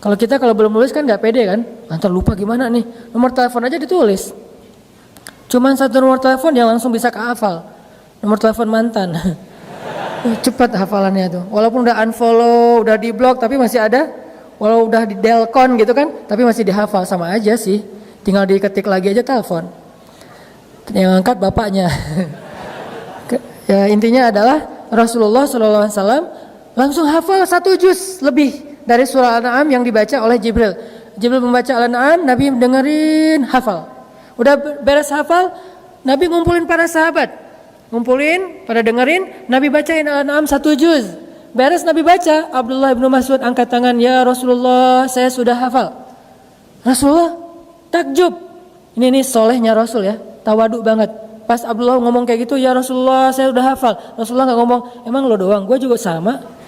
Kalau belum nulis kan nggak pede kan? Nanti lupa gimana nih? Nomor telepon aja ditulis. Cuman satu nomor telepon yang langsung bisa kehafal. Nomor telepon mantan. Cepat hafalannya tuh. Walaupun udah unfollow, udah di blok, tapi masih ada. Walau udah di delcon gitu kan, tapi masih dihafal, sama aja sih. Tinggal diketik lagi aja telepon. Yang angkat bapaknya. Ya, intinya adalah Rasulullah SAW langsung hafal 1 juz lebih dari surah Al-An'am yang dibaca oleh Jibril. Jibril membaca Al-An'am, Nabi dengerin, hafal. Udah beres hafal, Nabi ngumpulin para sahabat. Ngumpulin, pada dengerin, Nabi bacain Al-An'am 1 juz. Beres Nabi baca, Abdullah bin Mas'ud angkat tangan, ya Rasulullah, saya sudah hafal. Rasulullah takjub. Ini solehnya Rasul ya, tawaduk banget. Pas Abdullah ngomong kayak gitu, ya Rasulullah, saya sudah hafal. Rasulullah nggak ngomong, emang lo doang, gue juga sama.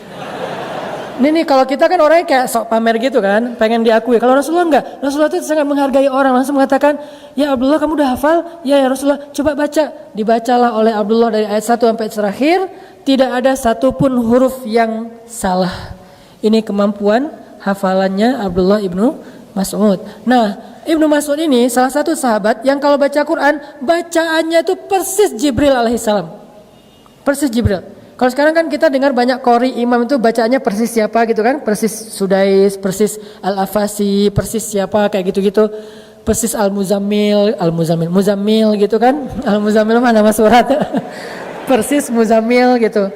Ini kalau kita kan orangnya kayak sok pamer gitu kan, pengen diakui. Kalau Rasulullah enggak, Rasulullah itu sangat menghargai orang, langsung mengatakan, ya Abdullah kamu udah hafal? Ya Rasulullah, coba baca. Dibacalah oleh Abdullah dari ayat 1 sampai terakhir, tidak ada satupun huruf yang salah. Ini kemampuan hafalannya Abdullah ibnu Mas'ud. Nah, Ibnu Mas'ud ini salah satu sahabat yang kalau baca Quran, bacaannya itu persis Jibril alaihissalam. Persis Jibril. Kalau sekarang kan kita dengar banyak qori imam itu bacaannya persis siapa gitu kan, persis Sudais, persis Al-Afasi, persis siapa kayak gitu-gitu, persis Al-Muzammil gitu kan, Al-Muzammil mana nama surat, persis Muzammil gitu.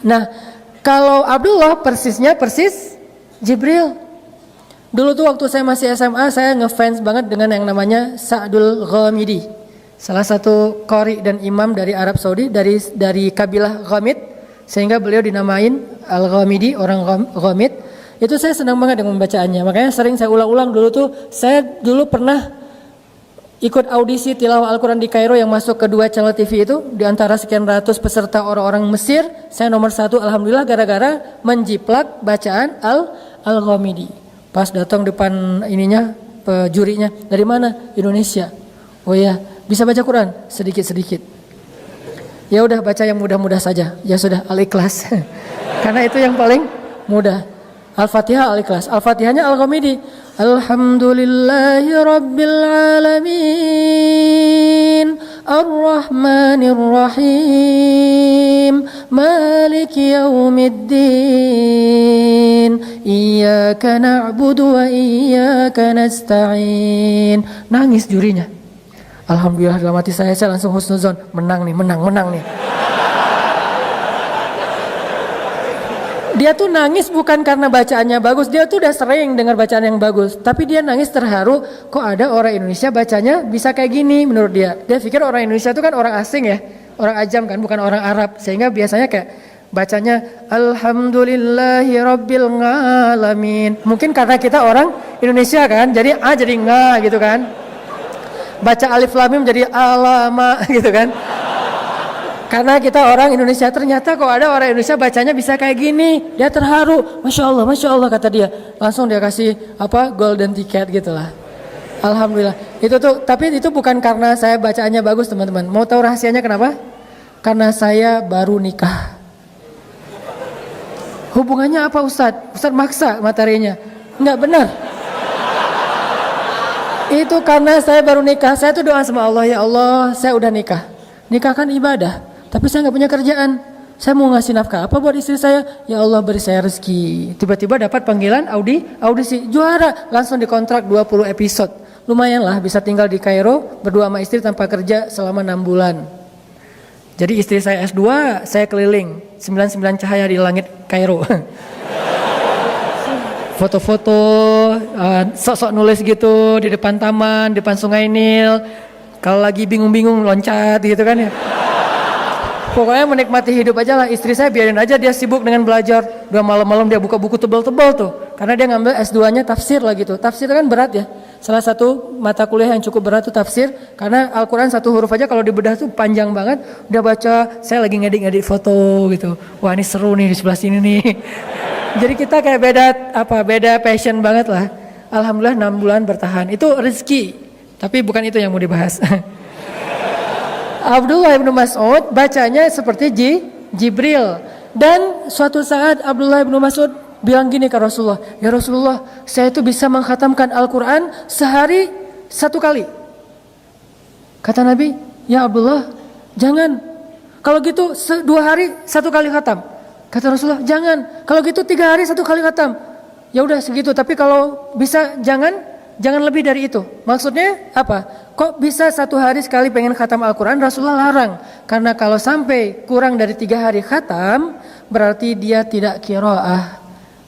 Nah, kalau Abdullah persisnya persis Jibril. Dulu tuh waktu saya masih SMA, saya ngefans banget dengan yang namanya Sa'dul Ghamidi. Salah satu qari dan imam dari Arab Saudi, dari kabilah Ghamid, sehingga beliau dinamain Al-Ghamidi, orang Ghamid. Itu saya senang banget dengan bacaannya, makanya sering saya ulang-ulang. Dulu tuh saya pernah ikut audisi tilawah Al-Quran di Kairo yang masuk ke 2 channel TV itu. Di antara sekian ratus peserta orang-orang Mesir, saya nomor 1 alhamdulillah gara-gara menjiplak bacaan Al-Ghamidi. Pas datang depan ininya, jurinya, dari mana? Indonesia. Oh ya, bisa baca Quran sedikit-sedikit. Ya udah baca yang mudah-mudah saja. Ya sudah, Al-Ikhlas. Karena itu yang paling mudah. Al-Fatihah Al-Ikhlas. Al-Fatihahnya Al-Ghamidi. Alhamdulillahi rabbil alamin. Ar-Rahmanir Rahim. Maliki yaumiddin. Iyyaka na'budu wa iyyaka nasta'in. Nangis jurinya. Alhamdulillah dalam hati saya langsung husnuzon, menang nih. Dia tuh nangis bukan karena bacaannya bagus, dia tuh udah sering dengar bacaan yang bagus, tapi dia nangis terharu, kok ada orang Indonesia bacanya bisa kayak gini menurut dia. Dia pikir orang Indonesia itu kan orang asing ya, orang ajam kan, bukan orang Arab, sehingga biasanya kayak bacanya Alhamdulillahi Rabbil Alamin. Mungkin karena kita orang Indonesia kan, jadi A jadi nga gitu kan. Baca alif lam mim jadi alama gitu kan. Karena kita orang Indonesia, ternyata kok ada orang Indonesia bacanya bisa kayak gini. Dia terharu, Masya Allah kata dia. Langsung dia kasih golden ticket gitulah. Alhamdulillah. Itu tuh, tapi itu bukan karena saya bacaannya bagus teman-teman. Mau tahu rahasianya kenapa? Karena saya baru nikah. Hubungannya apa Ustadz? Ustadz maksa materinya. Enggak benar. Itu karena saya baru nikah. Saya tuh doa sama Allah, ya Allah saya udah nikah. Nikah kan ibadah. Tapi saya nggak punya kerjaan. Saya mau ngasih nafkah apa buat istri saya? Ya Allah beri saya rezeki. Tiba-tiba dapat panggilan audisi juara, langsung dikontrak 20 episode. Lumayan lah bisa tinggal di Kairo berdua sama istri tanpa kerja selama 6 bulan. Jadi istri saya S2, saya keliling 99 cahaya di langit Kairo. Foto-foto, sok-sok nulis gitu di depan taman, depan Sungai Nil. Kalau lagi bingung-bingung loncat gitu kan ya. Pokoknya menikmati hidup aja lah. Istri saya biarin aja dia sibuk dengan belajar. Udah malam-malam dia buka buku tebal-tebal tuh. Karena dia ngambil S2-nya tafsir lah gitu. Tafsir kan berat ya. Salah satu mata kuliah yang cukup berat tuh tafsir. Karena Al-Quran satu huruf aja kalau dibedah tuh panjang banget. Udah baca, saya lagi ngedit-ngedit foto gitu. Wah ini seru nih di sebelah sini nih. Jadi kita kayak beda passion banget lah. Alhamdulillah 6 bulan bertahan. Itu rezeki. Tapi bukan itu yang mau dibahas. Abdullah bin Mas'ud bacanya seperti Jibril. Dan suatu saat Abdullah bin Mas'ud bilang gini ke Rasulullah, ya Rasulullah, saya itu bisa mengkhatamkan Al-Quran sehari 1 kali. Kata Nabi, ya Abdullah, jangan. Kalau gitu 2 hari 1 kali khatam. Kata Rasulullah, jangan. Kalau gitu 3 hari 1 kali khatam. Ya udah segitu. Tapi kalau bisa jangan lebih dari itu. Maksudnya apa? Kok bisa 1 hari sekali pengen khatam Al-Quran? Rasulullah larang. Karena kalau sampai kurang dari 3 hari khatam, berarti dia tidak qiraah.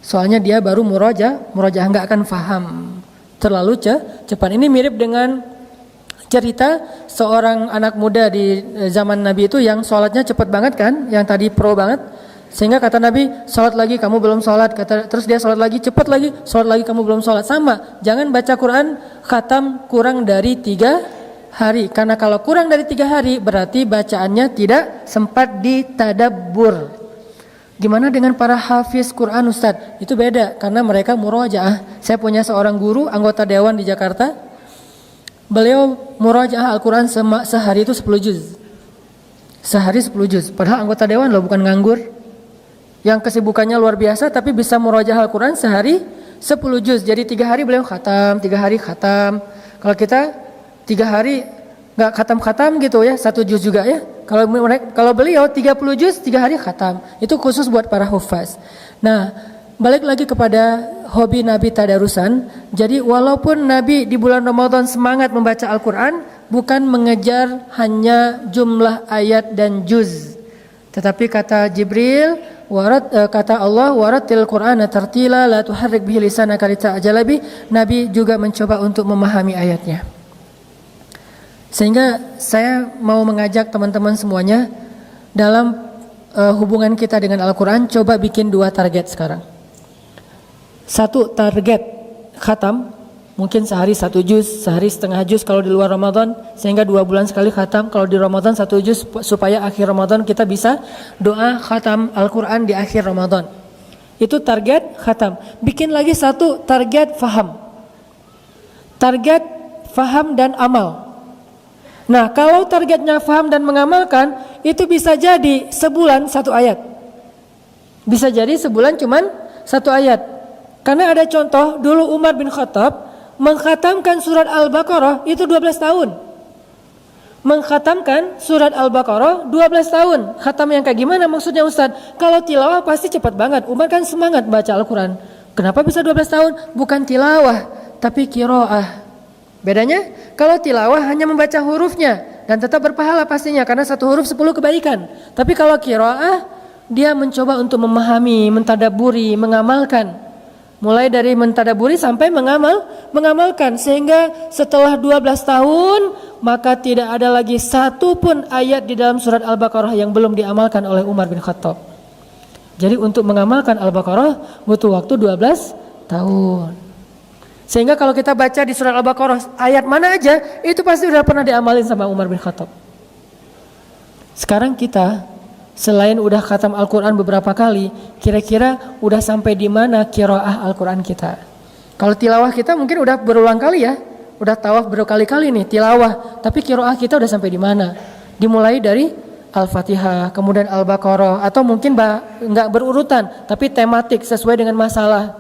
Soalnya dia baru murojaah nggak akan faham. Terlalu cepat. Ini mirip dengan cerita seorang anak muda di zaman Nabi itu yang sholatnya cepat banget kan? Yang tadi pro banget. Sehingga kata Nabi, sholat lagi kamu belum sholat. Terus dia sholat lagi, cepat lagi, sholat lagi kamu belum sholat. Sama, jangan baca Quran khatam kurang dari 3 hari. Karena kalau kurang dari 3 hari berarti bacaannya tidak sempat ditadabbur. Gimana dengan para hafiz Quran Ustadz? Itu beda, karena mereka murojaah. Saya punya seorang guru, anggota dewan di Jakarta. Beliau murojaah Al-Quran sehari itu 10 juz. Sehari 10 juz, padahal anggota dewan loh, bukan nganggur. Yang kesibukannya luar biasa tapi bisa murojaah Al-Quran sehari 10 juz. Jadi 3 hari beliau khatam, 3 hari khatam. Kalau kita 3 hari gak khatam-khatam gitu ya, 1 juz juga ya. Kalau beliau 30 juz 3 hari khatam. Itu khusus buat para hufaz. Nah, balik lagi kepada hobi Nabi tadarusan. Jadi walaupun Nabi di bulan Ramadan semangat membaca Al-Quran, bukan mengejar hanya jumlah ayat dan juz. Tetapi kata Jibril, kata Allah, waratil Qur'ana tartila la tuharrik bihi lisanaka lita'jala bih. Nabi juga mencoba untuk memahami ayatnya. Sehingga saya mau mengajak teman-teman semuanya dalam hubungan kita dengan Al-Quran, coba bikin 2 target sekarang. 1 target khatam, mungkin sehari 1 juz, sehari setengah juz kalau di luar Ramadan, sehingga 2 bulan sekali khatam. Kalau di Ramadan 1 juz, supaya akhir Ramadan kita bisa doa khatam Al-Quran di akhir Ramadan. Itu target khatam. Bikin lagi 1 target faham. Target faham dan amal. Nah, kalau targetnya faham dan mengamalkan, itu bisa jadi sebulan 1 ayat. Bisa jadi sebulan cuman 1 ayat. Karena ada contoh, dulu Umar bin Khattab mengkhatamkan surat Al-Baqarah itu 12 tahun. Mengkhatamkan surat Al-Baqarah 12 tahun. Khatam yang kayak gimana maksudnya Ustaz? Kalau tilawah pasti cepat banget. Umar kan semangat baca Al-Quran. Kenapa bisa 12 tahun? Bukan tilawah, tapi qiraah. Bedanya, kalau tilawah hanya membaca hurufnya dan tetap berpahala pastinya karena 1 huruf 10 kebaikan. Tapi kalau qiraah, dia mencoba untuk memahami, mentadaburi, mengamalkan. Mulai dari mentadaburi sampai mengamalkan. Sehingga setelah 12 tahun, maka tidak ada lagi 1 pun ayat di dalam surat Al-Baqarah yang belum diamalkan oleh Umar bin Khattab. Jadi untuk mengamalkan Al-Baqarah butuh waktu 12 tahun. Sehingga kalau kita baca di surat Al-Baqarah ayat mana aja, itu pasti udah pernah diamalin sama Umar bin Khattab. Sekarang kita selain udah khatam Al-Quran beberapa kali, kira-kira udah sampai di mana qiraah Al-Quran kita? Kalau tilawah kita mungkin udah berulang kali ya, udah tawaf berkali-kali nih tilawah, tapi qiraah kita udah sampai di mana? Dimulai dari Al-Fatihah, kemudian Al-Baqarah, atau mungkin nggak berurutan, tapi tematik sesuai dengan masalah.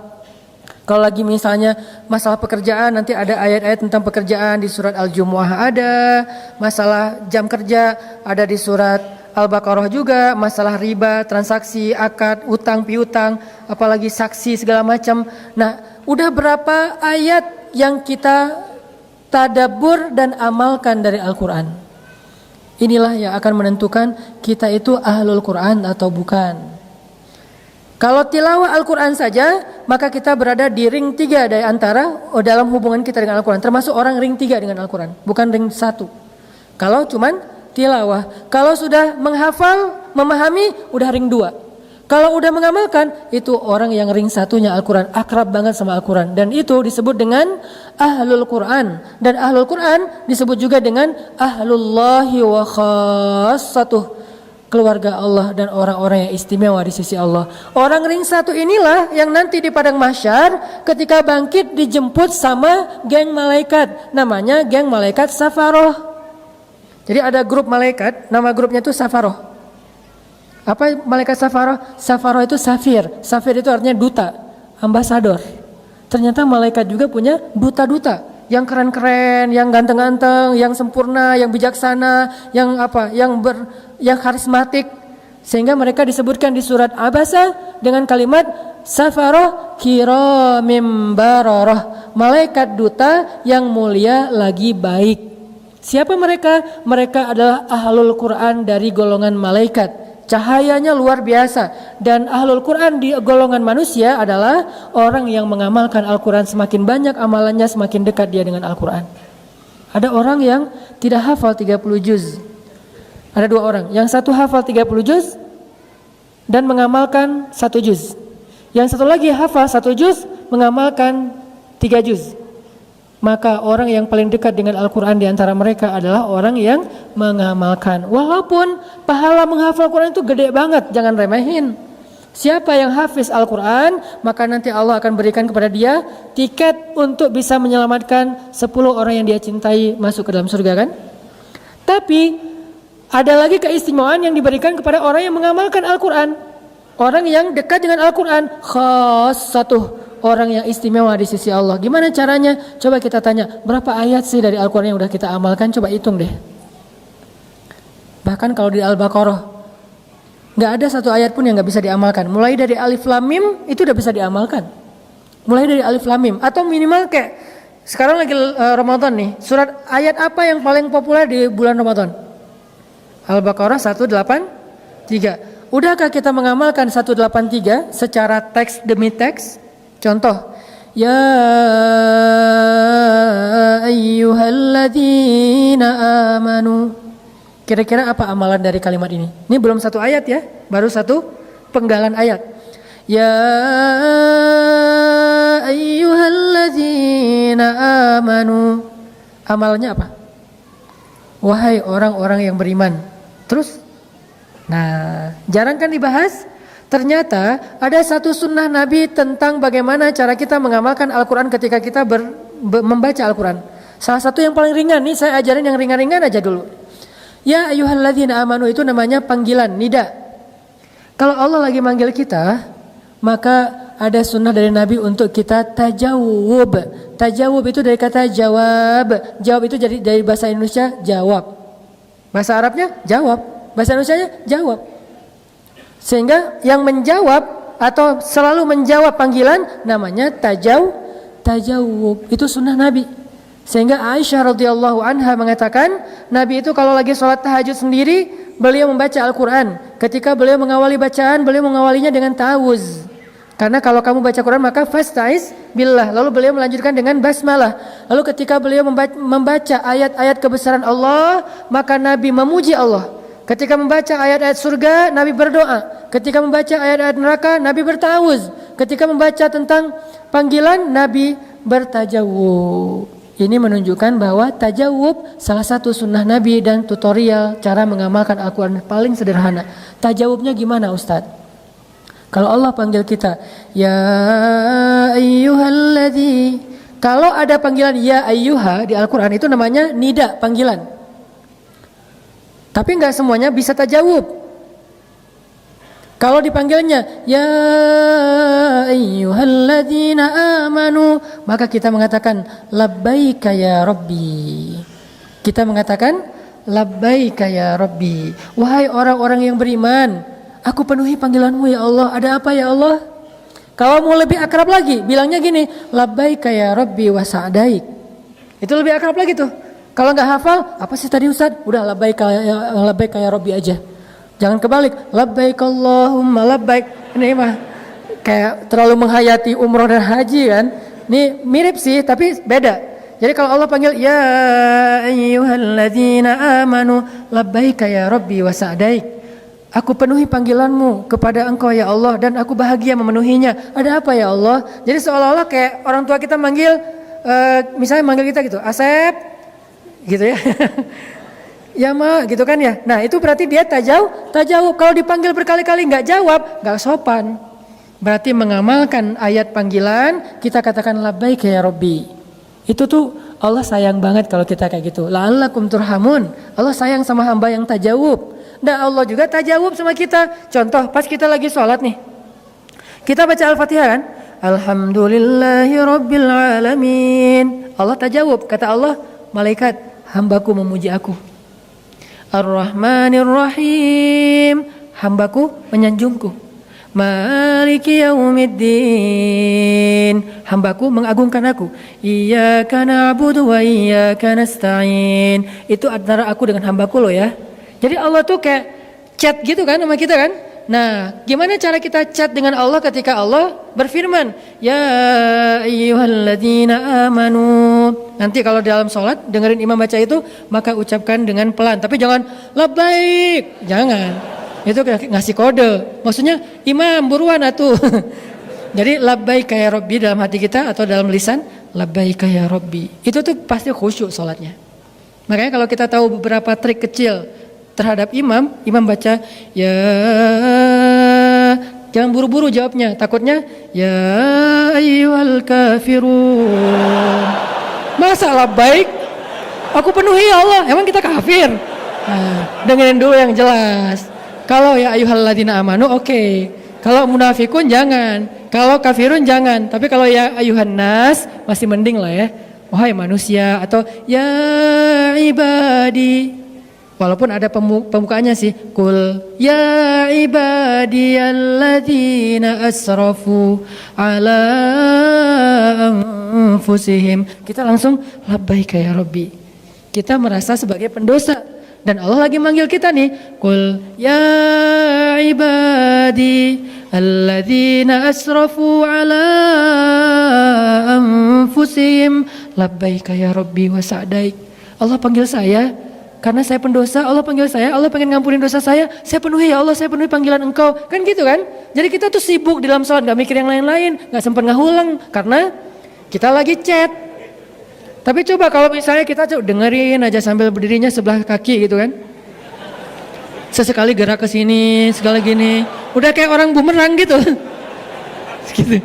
Kalau lagi misalnya masalah pekerjaan, nanti ada ayat-ayat tentang pekerjaan di surat Al-Jumu'ah ada, masalah jam kerja ada di surat Al-Baqarah juga, masalah riba, transaksi, akad, utang, piutang, apalagi saksi segala macam. Nah, udah berapa ayat yang kita tadabbur dan amalkan dari Al-Quran? Inilah yang akan menentukan kita itu ahlul Quran atau bukan. Kalau tilawah Al-Quran saja, maka kita berada di ring 3 dari antara dalam hubungan kita dengan Al-Quran. Termasuk orang ring 3 dengan Al-Quran, bukan ring 1. Kalau cuman tilawah. Kalau sudah menghafal, memahami, udah ring 2. Kalau udah mengamalkan, itu orang yang ring 1-nya Al-Quran, akrab banget sama Al-Quran. Dan itu disebut dengan ahlul Quran. Dan ahlul Quran disebut juga dengan ahlullahi wa khassatuh, keluarga Allah dan orang-orang yang istimewa di sisi Allah. Orang ring 1 inilah yang nanti di padang mahsyar ketika bangkit dijemput sama geng malaikat. Namanya geng malaikat Safaroh. Jadi ada grup malaikat, nama grupnya itu Safaroh. Apa malaikat Safaroh? Safaroh itu safir. Safir itu artinya duta, ambasador. Ternyata malaikat juga punya duta-duta yang keren-keren, yang ganteng-ganteng, yang sempurna, yang bijaksana, yang yang karismatik, sehingga mereka disebutkan di surat Abasa dengan kalimat Safaroh kiramim bararah, malaikat duta yang mulia lagi baik. Siapa mereka? Mereka adalah ahlul Quran dari golongan malaikat. Cahayanya luar biasa. Dan ahlul Quran di golongan manusia adalah orang yang mengamalkan Al-Quran. Semakin banyak amalannya, semakin dekat dia dengan Al-Quran. Ada orang yang tidak hafal 30 juz. Ada 2 orang. Yang satu hafal 30 juz dan mengamalkan 1 juz. Yang satu lagi hafal 1 juz, mengamalkan 3 juz. Maka orang yang paling dekat dengan Al-Quran di antara mereka adalah orang yang mengamalkan. Walaupun pahala menghafal Al-Quran itu gede banget, jangan remehin. Siapa yang hafiz Al-Quran, maka nanti Allah akan berikan kepada dia tiket untuk bisa menyelamatkan 10 orang yang dia cintai masuk ke dalam surga kan. Tapi ada lagi keistimewaan yang diberikan kepada orang yang mengamalkan Al-Quran. Orang yang dekat dengan Al-Quran, khassatuh, orang yang istimewa di sisi Allah. Gimana caranya? Coba kita tanya, berapa ayat sih dari Al-Quran yang udah kita amalkan? Coba hitung deh. Bahkan kalau di Al-Baqarah, gak ada 1 ayat pun yang gak bisa diamalkan. Mulai dari Alif Lam Mim, itu udah bisa diamalkan. Mulai dari Alif Lam Mim. Atau minimal kayak, sekarang lagi Ramadan nih, surat ayat apa yang paling populer di bulan Ramadan? Al-Baqarah 183. Udahkah kita mengamalkan 183 secara teks demi teks? Contoh, ya ayyuhalladzina amanu. Kira-kira apa amalan dari kalimat ini? Ini belum 1 ayat ya, baru 1 penggalan ayat. Ya ayyuhalladzina amanu. Amalannya apa? Wahai orang-orang yang beriman. Terus? Nah, jarang kan dibahas? Ternyata ada 1 sunnah Nabi tentang bagaimana cara kita mengamalkan Al-Quran ketika kita membaca Al-Quran. Salah satu yang paling ringan nih, saya ajarin yang ringan-ringan aja dulu. Ya ayyuhalladzina amanu itu namanya panggilan, nida. Kalau Allah lagi manggil kita, maka ada sunnah dari Nabi untuk kita tajawub. Tajawub itu dari kata jawab. Jawab itu dari bahasa Indonesia jawab. Bahasa Arabnya jawab. Bahasa Indonesianya jawab. Sehingga yang menjawab atau selalu menjawab panggilan namanya tajawub. Itu sunnah Nabi. Sehingga Aisyah radhiyallahu anha mengatakan, Nabi itu kalau lagi sholat tahajud sendiri, beliau membaca Al-Quran. Ketika beliau mengawali bacaan, beliau mengawalinya dengan ta'awuz. Karena kalau kamu baca Quran maka fasta'iz billah. Lalu beliau melanjutkan dengan basmalah. Lalu ketika beliau membaca ayat-ayat kebesaran Allah, maka Nabi memuji Allah. Ketika membaca ayat-ayat surga, Nabi berdoa. Ketika membaca ayat-ayat neraka, Nabi bertawuz. Ketika membaca tentang panggilan, Nabi bertajawub. Ini menunjukkan bahwa tajawub salah satu sunnah Nabi dan tutorial cara mengamalkan Al-Quran paling sederhana. Tajawubnya gimana Ustadz? Kalau Allah panggil kita, ya ayyuhalladzi. Kalau ada panggilan ya ayyuha di Al-Quran itu namanya nida, panggilan. Tapi enggak semuanya bisa tajawub. Kalau dipanggilnya ya ayyuhalladzina amanu, maka kita mengatakan labbaika ya rabbi. Kita mengatakan labbaika ya rabbi. Wahai orang-orang yang beriman, aku penuhi panggilanmu ya Allah. Ada apa ya Allah? Kalau mau lebih akrab lagi, bilangnya gini, labbaika ya rabbi wa sa'daik. Itu lebih akrab lagi tuh. Kalau nggak hafal, apa sih tadi Ustaz? Udah labbaika ya rabbi aja. Jangan kebalik, labbaik Allahumma labbaik. Ini mah kayak terlalu menghayati umroh dan haji kan. Ini mirip sih tapi beda. Jadi kalau Allah panggil ya ayyuhalladzina amanu labbaika ya rabbi wa sa'daik. Aku penuhi panggilanmu kepada engkau ya Allah dan aku bahagia memenuhinya. Ada apa ya Allah? Jadi seolah-olah kayak orang tua kita manggil, misalnya manggil kita gitu, Asep, gitu ya. Ya ma, gitu kan ya. Nah itu berarti dia tajawub. Kalau dipanggil berkali-kali nggak jawab, nggak sopan. Berarti mengamalkan ayat panggilan, kita katakan labbaik ya Rabbi. Itu tuh Allah sayang banget kalau kita kayak gitu. La'allakum turhamun. Allah sayang sama hamba yang tajawub. Dan Allah juga tajawub sama kita. Contoh pas kita lagi sholat nih, kita baca Al-Fatihah kan, Alhamdulillahi Rabbil Alamin. Allah tajawub, kata Allah, malaikat hambaku memuji aku. Ar-Rahmanir Rahim, hambaku menyanjungku. Maliki yaumiddin, hambaku mengagungkan aku. Iyyaka na'budu wa iyyaka nasta'in. Itu antara aku dengan hambaku loh ya. Jadi Allah tuh kayak chat gitu kan sama kita kan. Nah gimana cara kita chat dengan Allah ketika Allah berfirman ya ayyuhalladzina amanu. Nanti kalau dalam sholat dengerin imam baca itu, maka ucapkan dengan pelan. Tapi jangan labbaik, jangan. Itu ngasih kode. Maksudnya imam buruan atuh. Jadi labbaik ya Rabbi dalam hati kita atau dalam lisan labbaik ya Rabbi. Itu tuh pasti khusyuk sholatnya. Makanya kalau kita tahu beberapa trik kecil terhadap imam baca ya, jangan buru-buru jawabnya. Takutnya ya ayyuhal kafirun. Masa labbaik? Aku penuhi ya Allah. Emang kita kafir? Nah, dengerin dulu yang jelas. Kalau ya ayyuhalladzina amanu oke. Kalau munafikun jangan. Kalau kafirun jangan. Tapi kalau ya ayyuhan nas masih mending lah ya. Wahai manusia atau ya ibadi. Walaupun ada pembukaannya sih. Kul ya ibadiyalladzina asrafu ala anfusihim. Kita langsung labbaika ya Rabbi. Kita merasa sebagai pendosa dan Allah lagi manggil kita nih. Qul ya ibadi alladzina asrafu ala anfusihim labbaika ya Rabbi wa sa'daik. Allah panggil saya karena saya pendosa. Allah panggil saya, Allah pengen ngampunin dosa saya penuhi ya Allah, saya penuhi panggilan engkau. Kan gitu kan. Jadi kita tuh sibuk di dalam sholat, gak mikir yang lain-lain, gak sempat ngahulang karena kita lagi chat. Tapi coba kalau misalnya kita dengerin aja sambil berdirinya sebelah kaki gitu kan. Sesekali gerak ke sini, sekali gini. Udah kayak orang bumerang gitu. Gitu.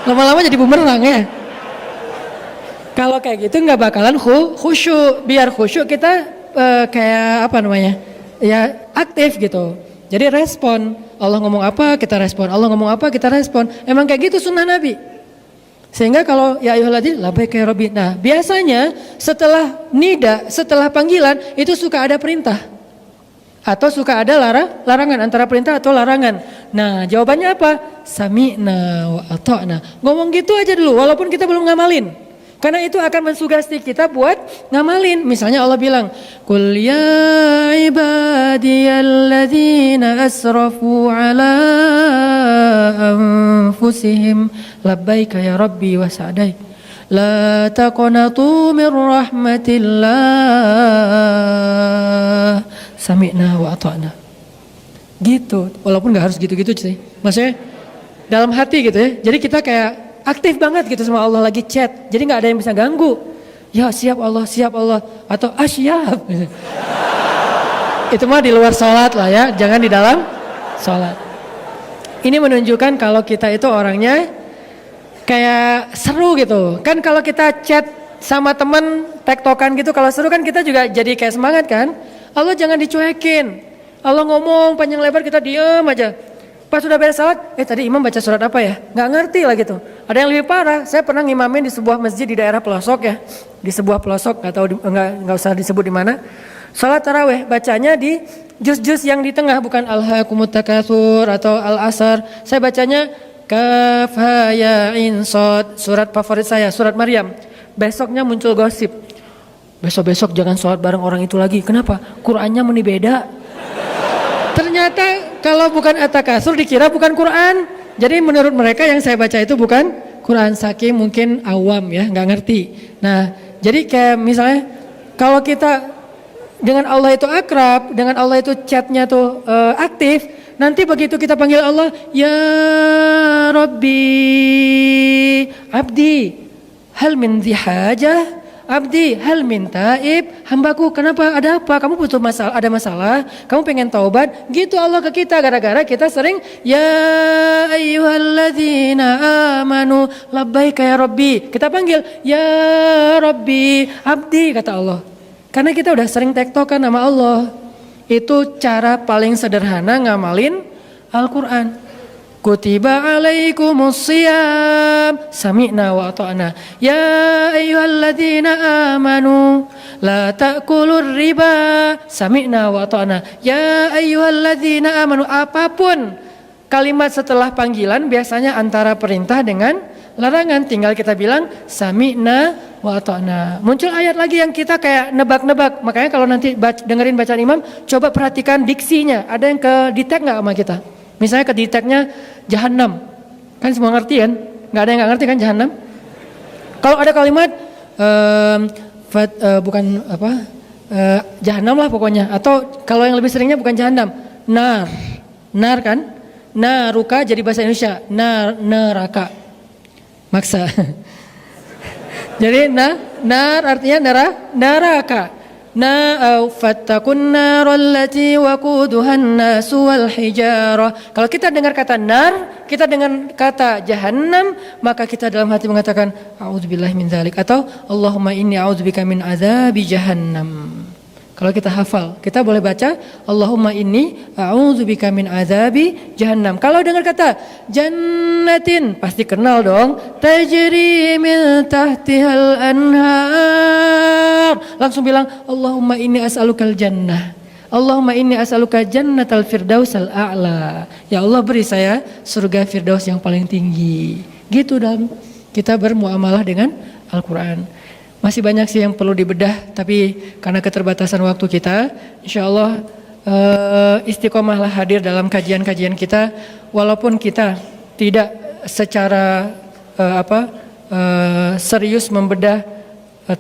Lama-lama jadi bumerang ya. Kalau kayak gitu nggak bakalan khusyuk. Biar khusyuk kita kayak apa namanya? Ya aktif gitu. Jadi respon. Allah ngomong apa kita respon. Allah ngomong apa kita respon. Emang kayak gitu sunnah Nabi. Sehingga kalau ya ayyuhalladzina labbaik ya Rabbi. Nah, biasanya setelah nida, setelah panggilan itu suka ada perintah. Atau suka ada larangan, antara perintah atau larangan. Nah, jawabannya apa? Sami'na wa ata'na. Ngomong gitu aja dulu walaupun kita belum ngamalin. Karena itu akan mensugesti kita buat ngamalin. Misalnya Allah bilang, "Qul ya ibadiyalladzina asrafu ala anfusihim labbaika ya Rabbi wa sa'daik. La taqnatu min rahmatillah. Sami'na wa ata'na." Gitu. Walaupun gak harus gitu-gitu sih. Maksudnya dalam hati gitu ya. Jadi kita kayak aktif banget gitu sama Allah lagi chat. Jadi gak ada yang bisa ganggu. Ya siap Allah, atau siap. Itu mah di luar sholat lah ya, jangan di dalam sholat. Ini menunjukkan kalau kita itu orangnya kayak seru gitu. Kan kalau kita chat sama temen, tektokan gitu, kalau seru kan kita juga jadi kayak semangat kan. Allah jangan dicuekin. Allah ngomong panjang lebar kita diem aja. Pas sudah beres salat, tadi imam baca surat apa ya? Nggak ngerti lah gitu. Ada yang lebih parah, saya pernah ngimamin di sebuah masjid di daerah pelosok ya. Di sebuah pelosok, nggak usah disebut di mana. Salat tarawih bacanya di juz-juz yang di tengah, bukan Alhaakumut Takatsur atau Al-Asr. Saya bacanya Kaf Ha Ya Ain Shad, surat favorit saya, surat Maryam. Besoknya muncul gosip. Besok-besok jangan sholat bareng orang itu lagi. Kenapa? Qurannya meni beda. Ternyata kalau bukan At-Takatsur dikira bukan Quran. Jadi menurut mereka yang saya baca itu bukan Quran, saking mungkin awam ya, nggak ngerti. Nah, jadi kayak misalnya kalau kita dengan Allah itu akrab, dengan Allah itu chatnya tuh aktif, nanti begitu kita panggil Allah, ya Rabbi, Abdi, hal min dhihajah, Abdi, hal min taib, hambaku, kenapa, ada apa, kamu butuh masalah, ada masalah, kamu pengen taubat, gitu Allah ke kita, gara-gara kita sering, ya ayyuhalladzina amanu, labbaika ya Rabbi, kita panggil, ya Rabbi, Abdi, kata Allah. Karena kita udah sering tektokan nama Allah. Itu cara paling sederhana ngamalin Al-Quran. Kutiba alaikumus siyam, sami'na wa ata'na. Ya ayyuhalladzina amanu, la ta'kulur riba, sami'na wa ata'na. Ya ayyuhalladzina amanu, apapun kalimat setelah panggilan biasanya antara perintah dengan larangan, tinggal kita bilang sami'na wa ata'na. Muncul ayat lagi yang kita kayak nebak-nebak. Makanya kalau nanti dengerin bacaan imam, coba perhatikan diksinya. Ada yang ke detect nggak sama kita? Misalnya ke detectnya Jahannam. Kan semua ngerti kan? Nggak ada yang nggak ngerti kan Jahannam? Kalau ada kalimat bukan apa? Jahannam lah pokoknya. Atau kalau yang lebih seringnya bukan Jahannam, nar. Nar kan? Naruka jadi bahasa Indonesia. Neraka. Maksa. Jadi nar artinya neraka. Fattakun naral lati waquduhan nasu wal hijarah. Kalau kita dengar kata nar, kita dengar kata jahannam, maka kita dalam hati mengatakan a'udzubillahi min dzalik atau Allahumma inni a'udzubika min adzabi jahannam. Kalau kita hafal, kita boleh baca Allahumma inni a'udzubika min adzabi jahannam. Kalau dengar kata jannatin, pasti kenal dong. Tajri min tahtihal anhar. Langsung bilang Allahumma inni as'alukal jannah. Allahumma inni as'aluka jannatal firdausal a'la. Ya Allah, beri saya surga firdaus yang paling tinggi. Gitu dalam kita bermuamalah dengan Al-Quran. Masih banyak sih yang perlu dibedah, tapi karena keterbatasan waktu kita, insya Allah istiqomahlah hadir dalam kajian-kajian kita, walaupun kita tidak secara serius membedah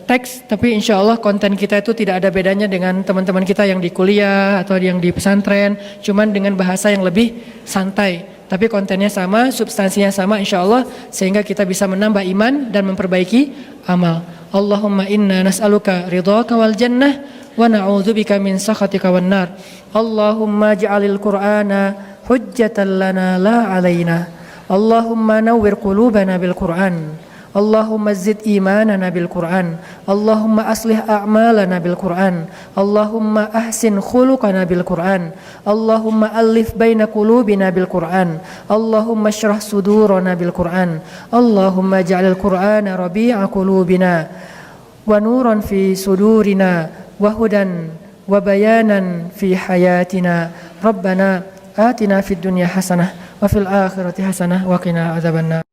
teks, tapi insya Allah konten kita itu tidak ada bedanya dengan teman-teman kita yang di kuliah atau yang di pesantren, cuman dengan bahasa yang lebih santai. Tapi kontennya sama, substansinya sama insya Allah, sehingga kita bisa menambah iman dan memperbaiki amal. Allahumma inna nas'aluka ridhaka wal jannah wa na'udzubika min sakhatika wan nar. Allahumma ja'alil Qur'ana hujjatan lana la 'alaina. Allahumma nawwir qulubana bil Qur'an. Allahumma zid imanana bil Qur'an. Allahumma aslih a'malana bil Qur'an. Allahumma ahsin khuluqana bil Qur'an. Allahumma alif baina qulubina bil Qur'an. Allahumma shrah sudurana bil Qur'an. Allahumma ja'alil Qur'ana rabi'a qulubina wa nuran fi sudurina wa hudan wa bayanan fi hayatina. Rabbana atina fid dunya hasanah wa fil akhirati hasanah wa qina adzabannar.